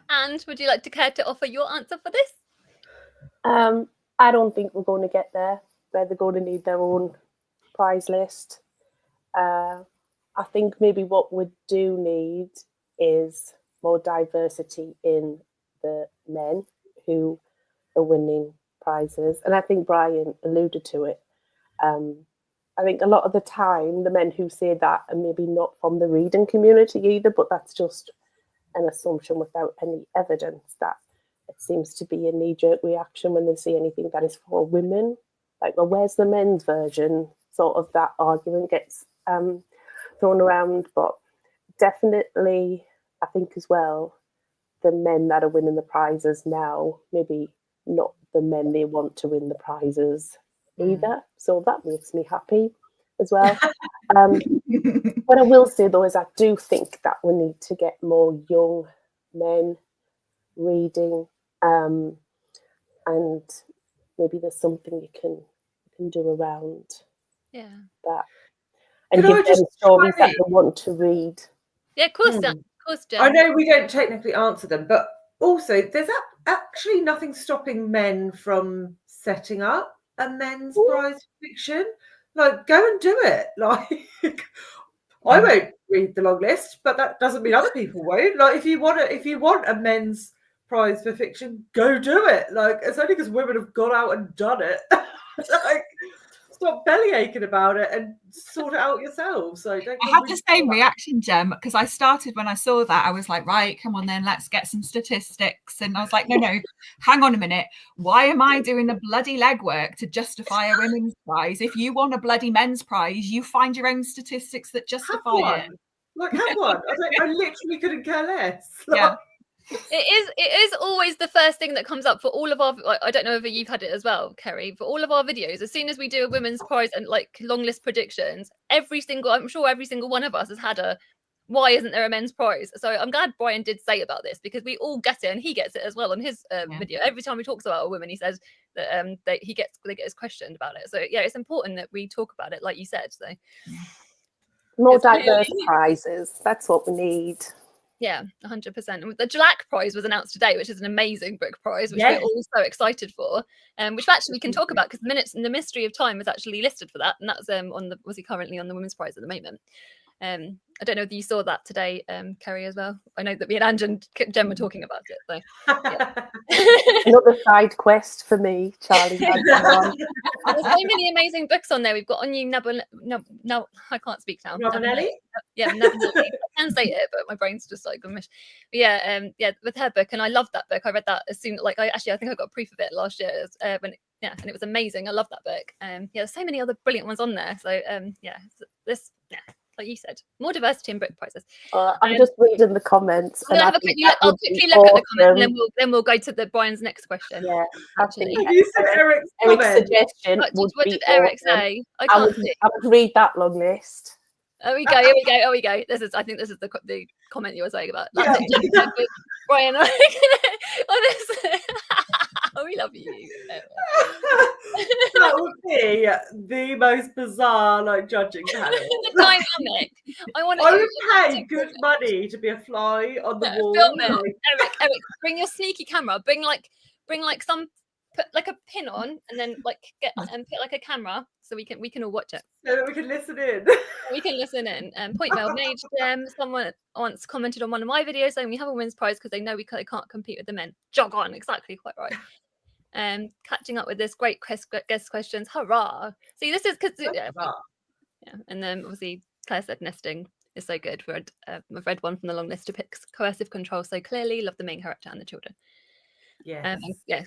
S2: And would you like to care to offer your answer for this?
S4: I don't think we're going to get there where they're going to need their own prize list. I think maybe what we do need is more diversity in the men who are winning prizes. And I think Brian alluded to it. I think a lot of the time, the men who say that are maybe not from the reading community either, but that's just an assumption without any evidence. That it seems to be a knee-jerk reaction when they see anything that is for women. Like, well, where's the men's version? Sort of that argument gets thrown around, but definitely I think as well, the men that are winning the prizes now, maybe not the men they want to win the prizes either. So that makes me happy as well. What I will say though is I do think that we need to get more young men reading, and maybe there's something you can do around that, and give them stories that they want to read.
S2: Yeah, of course, Jen.
S1: I know we don't technically answer them, but also there's actually nothing stopping men from setting up a men's prize fiction. Like, go and do it. Like, I won't read the long list, but that doesn't mean other people won't. Like, if you want a men's prize for fiction, go do it. Like, it's only because women have gone out and done it. Like, stop belly aching about it and sort it out yourself. So I
S3: had the same reaction, Jem, because I started when I saw that. I was like, right, come on then, let's get some statistics. And I was like, no, hang on a minute. Why am I doing the bloody legwork to justify a women's prize? If you want a bloody men's prize, you find your own statistics that justify it.
S1: Like, have one. I literally couldn't care less. Like,
S2: yeah. It is always the first thing that comes up for all of our, I don't know if you've had it as well, Keri, for all of our videos. As soon as we do a women's prize and like long list predictions, I'm sure every single one of us has had a, why isn't there a men's prize? So I'm glad Brian did say about this, because we all get it, and he gets it as well on his video. Every time he talks about a woman, he says that they get his questioned about it. So yeah, it's important that we talk about it, like you said. So
S4: more diverse prizes, that's what we need.
S2: Yeah, 100%. The Jalak Prize was announced today, which is an amazing book prize, which we're all so excited for, which actually we can talk about, because the Mystery of Time is actually listed for that, and that's was he currently on the Women's Prize at the moment. I don't know if you saw that today, Keri, as well. I know that me and Ange and Jem were talking about it. So yeah.
S4: Another side quest for me, Charlie.
S2: There's so many amazing books on there. We've got Onyu no, I can't speak now.
S1: Rabanelli?
S2: Yeah, Nabonelli. I can say it, but my brain's just like gone. But yeah, with her book, and I loved that book. I read that as soon, like I think I got proof of it last year and it was amazing. I love that book. There's so many other brilliant ones on there. So like you said, more diversity in book prizes.
S4: I'm just reading the comments.
S2: I'll quickly look at the comments, and then we'll go to Brian's next question.
S4: Yeah,
S2: actually.
S1: You said Eric's
S4: suggestion.
S2: What did Eric say?
S4: I would read that long list.
S2: Here we go. I think this is the comment you were saying about. That's it, Brian. Honestly, we love you.
S1: That would be the most bizarre judging panel.
S2: The dynamic. I would
S1: pay good money to be a fly on the wall.
S2: Film it. Eric, bring your sneaky camera. Bring some, put like a pin on, and then get and put a camera so we can all watch it.
S1: So that we can listen in.
S2: We can listen in. Point well made. Someone once commented on one of my videos saying we have a women's prize because they know they can't compete with the men. Jog on, exactly, quite right. Catching up with this great guest questions. Hurrah! See, this is because and then obviously Claire said nesting is so good. I've read one from the long list depicts coercive control so clearly. Love the main character and the children.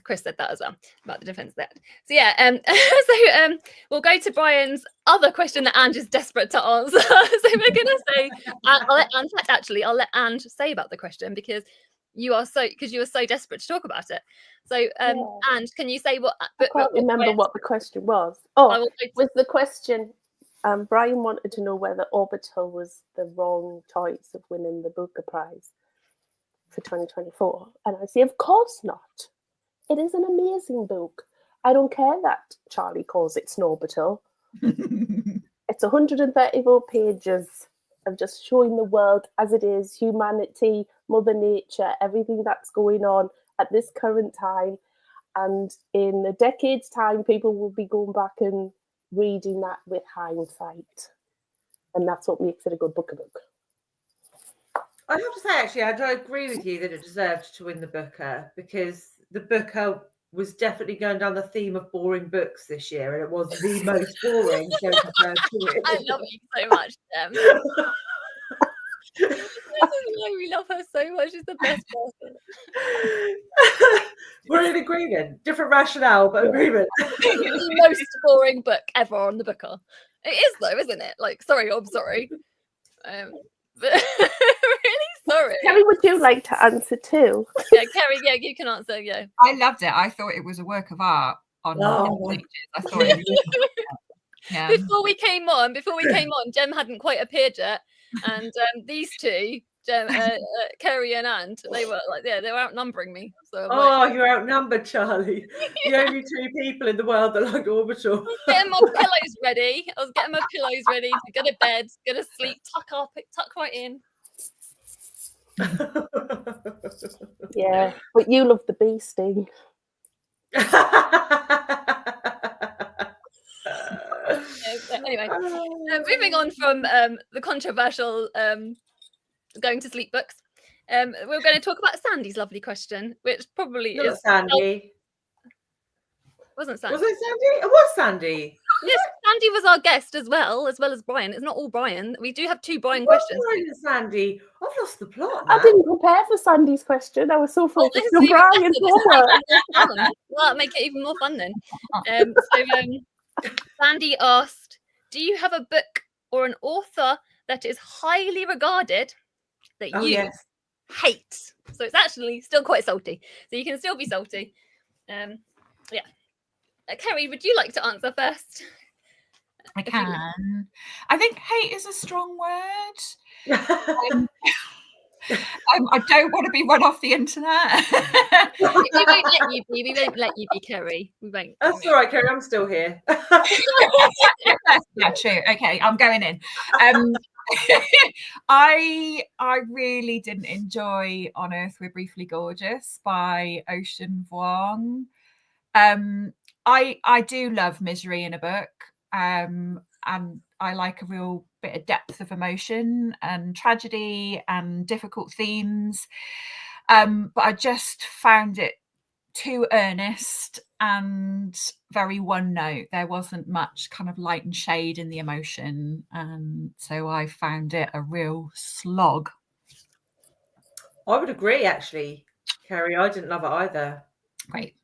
S2: Chris said that as well about the defense there. So we'll go to Brian's other question that Ange is desperate to answer. So we're gonna say I'll let Ange say about the question because you were so desperate to talk about it. So Ange, can you say what?
S4: I can't remember what the question was. Was the question? Brian wanted to know whether Orbital was the wrong choice of winning the Booker Prize for 2024, and I say, of course not. It is an amazing book. I don't care that Charlie calls it Snorbital. It's 134 pages of just showing the world as it is, humanity, Mother Nature, everything that's going on at this current time. And in a decade's time, people will be going back and reading that with hindsight. And that's what makes it a good book.
S1: I have to say, actually, I agree with you that it deserved to win the Booker because the Booker was definitely going down the theme of boring books this year, and it was the most boring. So
S2: I love you so much, Jem. This is why we love her so much. She's the best person.
S1: We're in agreement. Different rationale, but agreement.
S2: The most boring book ever on the Booker. It is though, isn't it? I'm sorry. But really Sorry.
S4: Keri, would you like to answer too?
S2: Yeah, Keri, yeah, you can answer. Yeah.
S3: I loved it. I thought it was a work of art on pages. I thought it was, yeah.
S2: Before we came on, Jem hadn't quite appeared yet, and these two, Keri and Ange, they were outnumbering me. So
S1: you're outnumbered, Charlie. The only two people in the world that like orbital.
S2: I was getting my pillows ready. To go to bed, go to sleep, tuck right in.
S4: Yeah, but you love the bee sting.
S2: Anyway, moving on from the controversial going to sleep books, we're going to talk about Sandy's lovely question, which probably is
S1: Sandy.
S2: Wasn't Sandy?
S1: Was it Sandy? It was Sandy.
S2: Yes, Sandy was our guest as well as Brian. It's not all Brian. We do have 2 Brian questions.
S1: Brian and Sandy. I've lost the plot now.
S4: I didn't prepare for Sandy's question. I was so focused on Brian's homework.
S2: Well, that'll make it even more fun then. Sandy asked, do you have a book or an author that is highly regarded that you hate? So it's actually still quite salty. So you can still be salty. Yeah. Keri, would you like to answer first?
S3: I can. I think hate is a strong word. I don't want to be run off the internet.
S2: We won't let you be, Keri. We won't.
S1: That's all right, Keri. I'm still here.
S3: Yeah, true. Okay, I'm going in. I really didn't enjoy On Earth We're Briefly Gorgeous by Ocean Vuong. I do love misery in a book, and I like a real bit of depth of emotion and tragedy and difficult themes, but I just found it too earnest and very one note. There wasn't much kind of light and shade in the emotion, and so I found it a real slog.
S1: I would agree, actually, Keri. I didn't love it either.
S3: Great.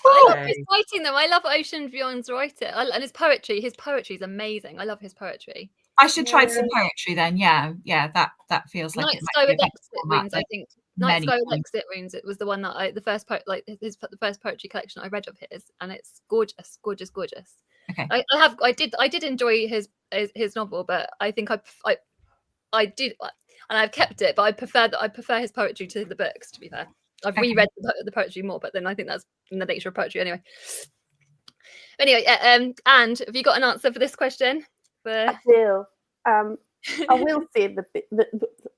S2: I love his writing though. I love Ocean Vuong's writing, and his poetry. His poetry is amazing. I love his poetry.
S3: I should try some poetry then. Yeah, that feels like
S2: Night Sky with Exit Wounds. I think Night Sky with Exit Wounds. It was the one that the first poetry collection I read of his, and it's gorgeous.
S3: Okay.
S2: I did enjoy his novel, but I think I did, and I've kept it. But I prefer his poetry to the books. To be fair. I've reread the poetry more, but then I think that's in the nature of poetry anyway. And have you got an answer for this question?
S4: I do. I will say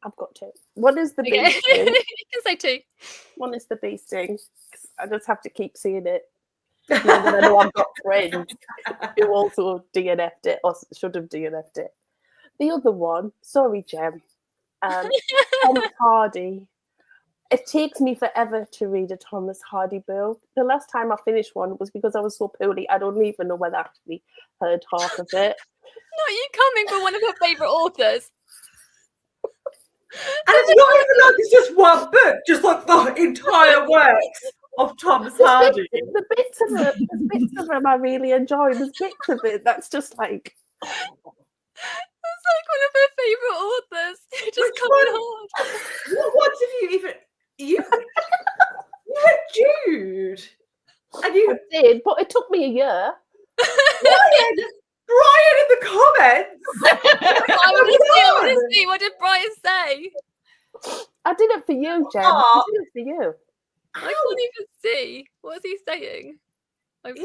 S4: I've got 2. One is the bee sting.
S2: You can say 2.
S4: One is the bee sting. I just have to keep seeing it. I know I've got friends who also DNF'd it or should have DNF'd it. The other one, sorry, Jem, Thomas Hardy. It takes me forever to read a Thomas Hardy book. The last time I finished one was because I was so poorly. I don't even know whether I actually heard half of it.
S2: Not you coming for one of your favourite authors.
S1: And it's not even like it's just one book, just like the entire works of Thomas Hardy.
S4: The bits of them I really enjoy. There's bits of it that's just like...
S2: It's like one of her favourite authors. You're just coming hard.
S1: What did you even... You read Jude, and you
S4: did, but it took me a year.
S1: Brian in the comments.
S2: I want to see. What did Brian say?
S4: I did it for you, Jem. I did it for you.
S2: I can't even see. What is he saying? I've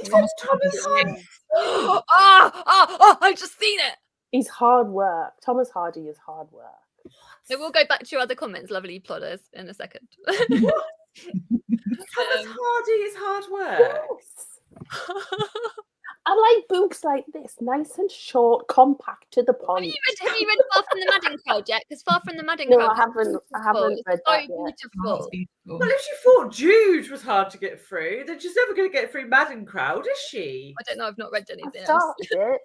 S2: just seen it.
S4: He's hard work. Thomas Hardy is hard work.
S2: So we'll go back to your other comments, lovely plodders, in a second.
S1: Thomas Hardy is hard work.
S4: Yes. I like books like this, nice and short, compact, to the point.
S2: Have you read Far From the Madding Crowd yet? Because Far From the Madding
S4: Crowd.
S2: No,
S4: I haven't read that yet.
S2: Beautiful.
S1: Well, if she thought Jude was hard to get through, then she's never going to get through Madding Crowd, is she?
S2: I don't know. I've not read anything
S4: I started it,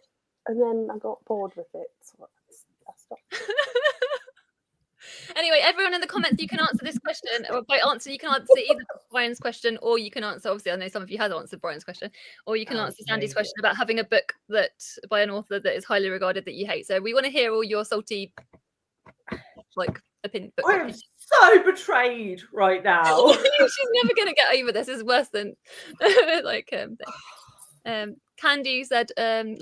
S4: and then I got bored with it, so I stopped.
S2: Anyway, everyone in the comments, you can answer this question. Or by answer, you can answer either Brian's question, or you can answer, obviously, I know some of you have answered Brian's question, or you can answer Sandy's question about having a book that by an author that is highly regarded that you hate. So we want to hear all your salty, opinion.
S1: I am so betrayed right now.
S2: She's never going to get over this. It's worse than like Candy said the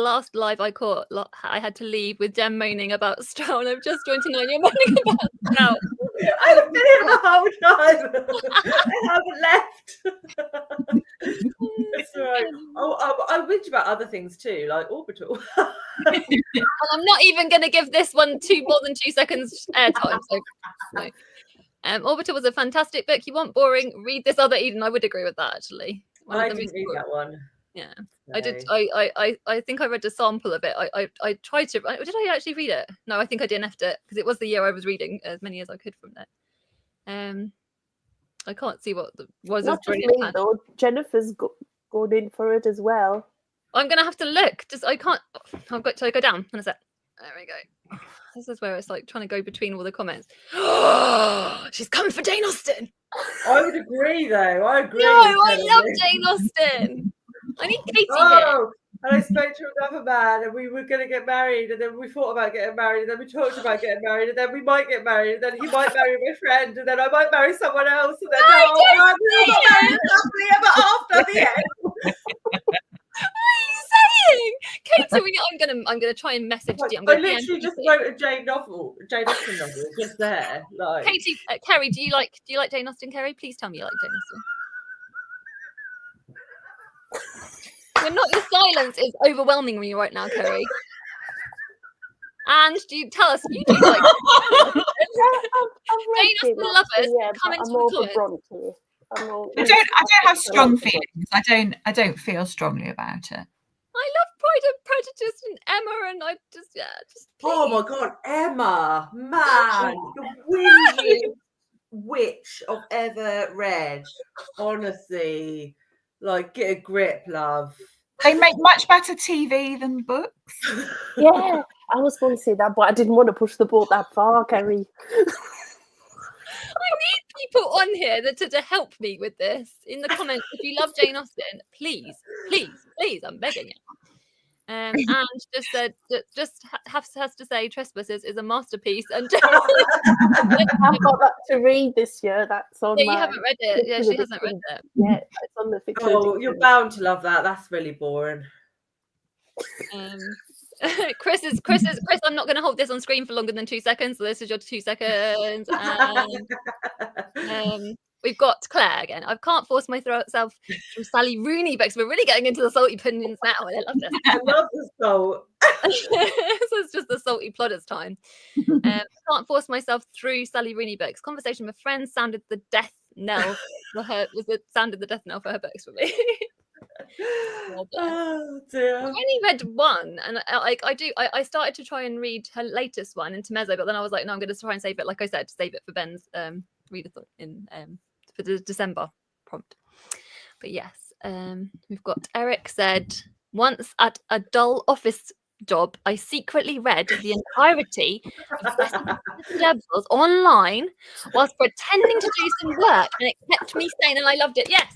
S2: last live I caught, I had to leave with Jem moaning about Stroud. I've just joined to know you're moaning about Stroud.
S1: I've been here the whole time. I haven't left. It's all right. I whinge about other things too, like Orbital.
S2: And I'm not even going to give this one more than 2 seconds airtime. So, no. Orbital was a fantastic book. You want boring? Read this other Eden. I would agree with that, actually.
S1: I didn't read that one.
S2: Yeah,
S1: so.
S2: I did. I think I read a sample of it. I tried to. Did I actually read it? No, I think I DNF'd it because it was the year I was reading as many as I could from there. I can't see what was.
S4: Not just me though. Jennifer's going in for it as well.
S2: I'm gonna have to look. I can't. I've got to go down in a sec. There we go. This is where it's like trying to go between all the comments. She's coming for Jane Austen.
S1: I would agree, though. I agree.
S2: No, I love Jane Austen. I need Katie here.
S1: And I spoke to another man, and we were going to get married, and then we thought about getting married, and then we talked about getting married, and then we might get married, and then he might marry my friend, and then I might marry someone else, and then we got married happily ever after at the end.
S2: What are you saying, Katie? I'm gonna try and message you.
S1: I literally just wrote a Jane Austen novel, just there. Like
S2: Katie, Kerry, do you like Jane Austen? Kerry, please tell me you like Jane Austen. Your silence is overwhelming me right now, Kerry. And do you tell us you do like Jane Austen lovers? Come into the comments.
S3: I don't have strong feelings. I don't feel strongly about it.
S2: I love Pride and Prejudice and Emma, and I just
S1: oh my god, Emma, man, the witchiest witch I've ever read. Honestly, like, get a grip, love.
S3: They make much better TV than books.
S4: Yeah, I was going to say that, but I didn't want to push the boat that far, Kerry.
S2: I need people on here to help me with this in the comments. If you love Jane Austen, please, I'm begging you. And just said, has to say, Trespassers is a masterpiece. And
S4: I've got that to read this year. That's on.
S2: Yeah, you haven't read it. Yeah, she hasn't read it.
S4: Yeah, it's on the fiction.
S1: Oh, you're bound to love that. That's really boring.
S2: Chris, I'm not going to hold this on screen for longer than 2 seconds. So this is your 2 seconds. We've got Claire again. I can't force myself through Sally Rooney books. We're really getting into the salty puddings now. And I love this.
S1: I love the salt.
S2: So it's just the salty plodders time. Can't force myself through Sally Rooney books. Conversation with friends sounded the death knell for her. Sounded the death knell for her books for me.
S1: Oh dear.
S2: I only read one, and I started to try and read her latest one, Intermezzo, but then I was like, no, I'm going to try and save it. Like I said, save it for Ben's readathon in for the December prompt. But yes, we've got Eric said, once at a dull office job, I secretly read the entirety of Levels online whilst pretending to do some work, and it kept me sane, and I loved it. Yes.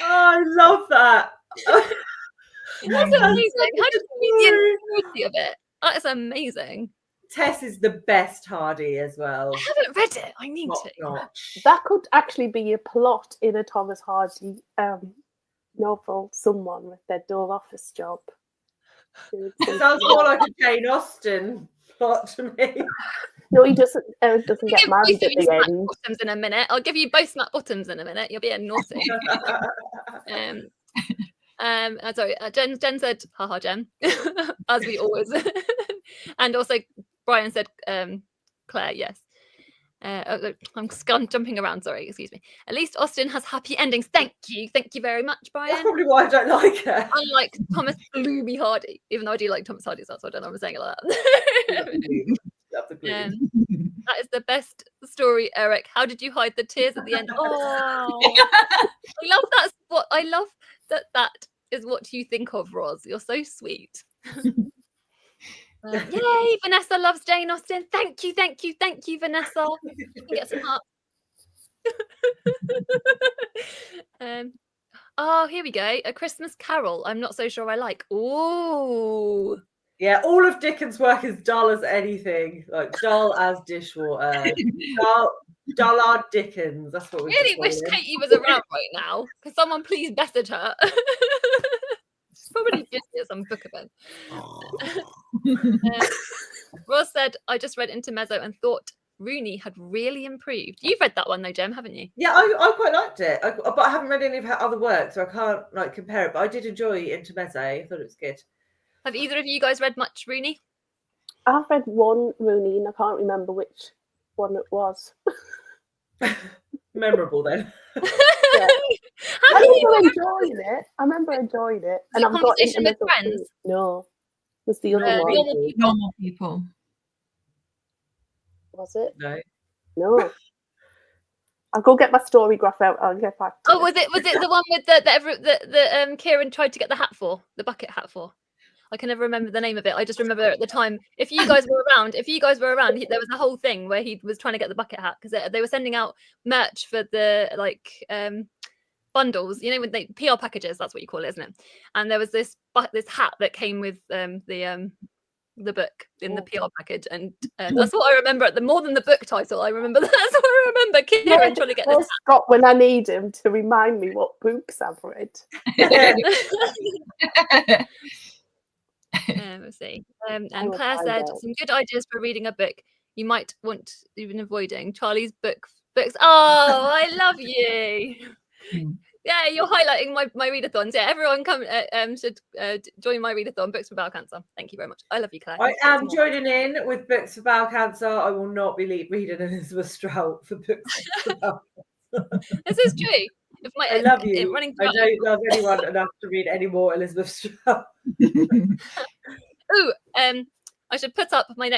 S1: Oh, I love that.
S2: That's amazing. How did you read the entirety of it? That is amazing.
S1: Tess is the best Hardy as well.
S2: I haven't read it. I need to.
S4: That could actually be a plot in a Thomas Hardy novel. Someone with their dull office job.
S1: It sounds more like a Jane Austen plot to me.
S4: No, he doesn't get married at the end.
S2: Bottoms in a minute. I'll give you both smack bottoms in a minute. You'll be a naughty. Sorry. Jen said, haha, Jen, as we always. And also Brian said, Claire, yes. I'm jumping around. Sorry, excuse me. At least Austen has happy endings. Thank you very much, Brian.
S1: That's probably why I don't like her.
S2: Unlike Thomas Gloomy Hardy, even though I do like Thomas Hardy, so I don't know if I'm saying it like that. That is the best story, Eric. How did you hide the tears at the end? Oh, I love that is what you think of, Roz. You're so sweet. Yay, Vanessa loves Jane Austen. Thank you, Vanessa. You can get some hearts. Oh, here we go. A Christmas Carol. I'm not so sure I like. Oh,
S1: Yeah, all of Dickens' work is dull as anything, like dull as dishwater. Dullard Dickens. That's what we
S2: really wish Katie was around right now. Could someone please message her? She's probably busy at some book event. Ross said, I just read Intermezzo and thought Rooney had really improved. You've read that one though, Jem, haven't you?
S1: Yeah, I quite liked it, but I haven't read any of her other work, so I can't like compare it. But I did enjoy Intermezzo. I thought it was good.
S2: Have either of you guys read much Rooney?
S4: I've read one Rooney and I can't remember which one it was.
S1: Memorable then.
S4: Yeah. I remember enjoying it.
S2: And I've got Conversation with Friends.
S4: No, was the other one.
S3: Normal People.
S4: Was it?
S1: No.
S4: I'll go get my story graph out. I'll get back.
S2: Oh, was it the one with the Kieran tried to get the hat for, the bucket hat for? I can never remember the name of it. I just remember at the time, if you guys were around, there was a whole thing where he was trying to get the bucket hat because they were sending out merch for the bundles, you know, with the PR packages. That's what you call it, isn't it? And there was this hat that came with the book in the PR package, and that's what I remember. More than the book title, I remember that's what I remember. Kieran trying to get this
S4: Scott when I need him to remind me what books I've read.
S2: Let's see. And Claire said some good ideas for reading a book you might want even avoiding. Charlie's books. Oh, I love you. Yeah, you're highlighting my readathons. Yeah, everyone come should join my readathon, Books for Bowel Cancer. Thank you very much. I love you, Claire.
S1: I am joining in with Books for Bowel Cancer. I will not be reading Elizabeth Strout for Books for Bowel Cancer.
S2: This is true.
S1: I love you. I don't love anyone enough to read any more Elizabeth Strout.
S2: Oh, I should put up my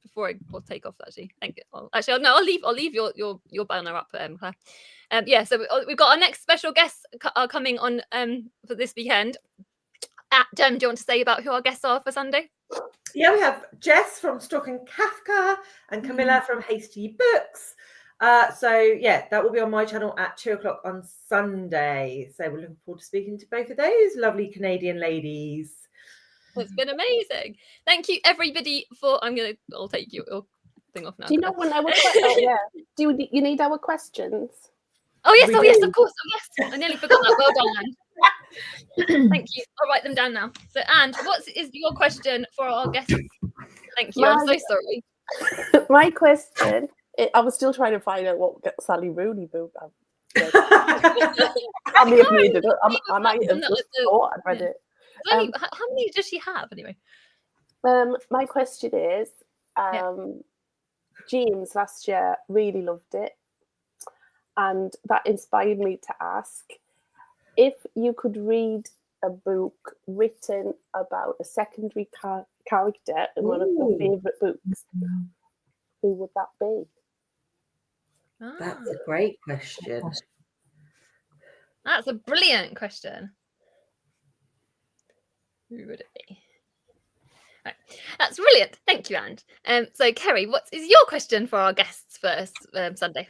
S2: before I take off. Actually, thank you. I'll leave your banner up, Claire. Yeah, so we've got our next special guests are coming on for this weekend. Jem, do you want to say about who our guests are for Sunday?
S1: Yeah, we have Jess from Stock and Kafka and Camilla from Hasty Books. So yeah, that will be on my channel at 2:00 on Sunday. So we're looking forward to speaking to both of those lovely Canadian ladies.
S2: It's been amazing. Thank you, everybody, for. I'll take your thing off now.
S4: Do you know when I was? Oh, yeah. Do you need our questions?
S2: Oh yes, yes, of course. Oh yes, I nearly forgot that. Well done, Ange. Thank you. I'll write them down now. So, Ange, what is your question for our guests? Thank you. I'm so sorry.
S4: My question. I was still trying to find out what Sally Rooney book I've read. I might have just thought I'd read it.
S2: How many does she have anyway?
S4: My question is, James last year really loved it, and that inspired me to ask if you could read a book written about a secondary character in one of your favourite books, who would that be?
S1: That's a great question.
S2: That's a brilliant question. Who would it be? Right. That's brilliant. Thank you, Ange. So, Keri, what is your question for our guests for Sunday?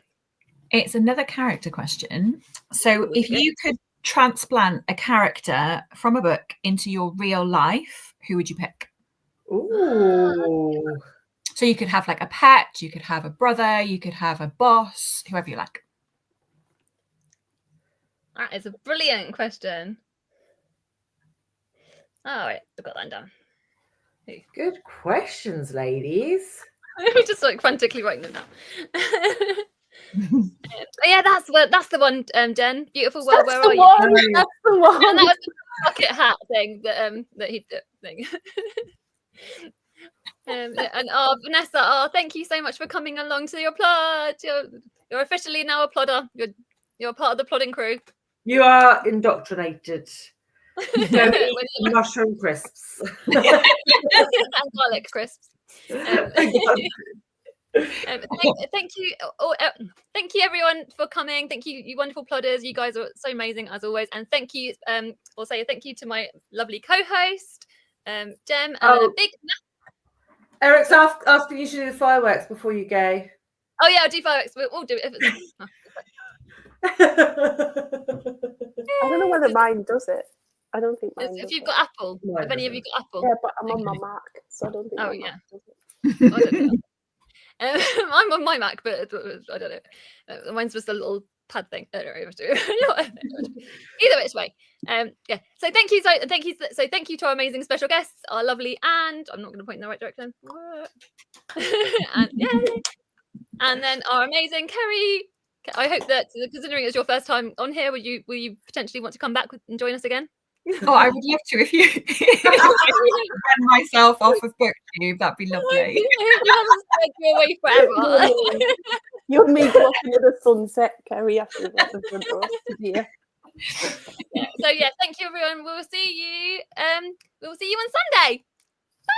S3: It's another character question. So, if you could transplant a character from a book into your real life, who would you pick?
S1: Ooh.
S3: So you could have like a pet, you could have a brother, you could have a boss, whoever you like.
S2: That is a brilliant question. All right, I've got that down.
S1: Good questions, ladies.
S2: We're just like frantically writing them down. Yeah, that's the one, Jen. Beautiful world. Where are you?
S4: That's the one.
S2: And that was the bucket hat thing that he did. Thing. And Vanessa, thank you so much for coming along to your plot. You're officially now a plodder. You're part of the plodding crew.
S1: You are indoctrinated. Mushroom crisps
S2: and garlic crisps. Thank you, thank you everyone for coming. Thank you, you wonderful plodders. You guys are so amazing as always. And thank you. I'll say thank you to my lovely co-host, Jem, and a big.
S1: Eric's asking you to do the fireworks before you go.
S2: Oh yeah, I'll do fireworks. We'll do it. If it's...
S4: I don't know whether mine does it. I don't think mine
S2: If
S4: does
S2: you've
S4: it.
S2: got Apple,
S1: Mine
S2: have any of you got Apple?
S4: Yeah, but I'm on my
S2: Okay.
S4: Mac, so I don't think
S2: Oh,
S4: my
S2: yeah.
S4: Mac does it.
S2: I don't know. I'm on my Mac, but I don't know. Mine's just a little pad thing. I don't know. Either which way. Yeah. So thank you. So thank you to our amazing special guests, our lovely and I'm not going to point in the right direction. And yay. And then our amazing Kerry. I hope that, considering it's your first time on here, will you potentially want to come back and join us again?
S3: Oh, I would love to if you run myself off of BookTube. That'd be lovely.
S2: You haven't stayed you away forever.
S4: You and me go off into the sunset, Kerry, after the front roast today.
S2: Yeah. So yeah, thank you everyone. We'll see you on Sunday. Bye.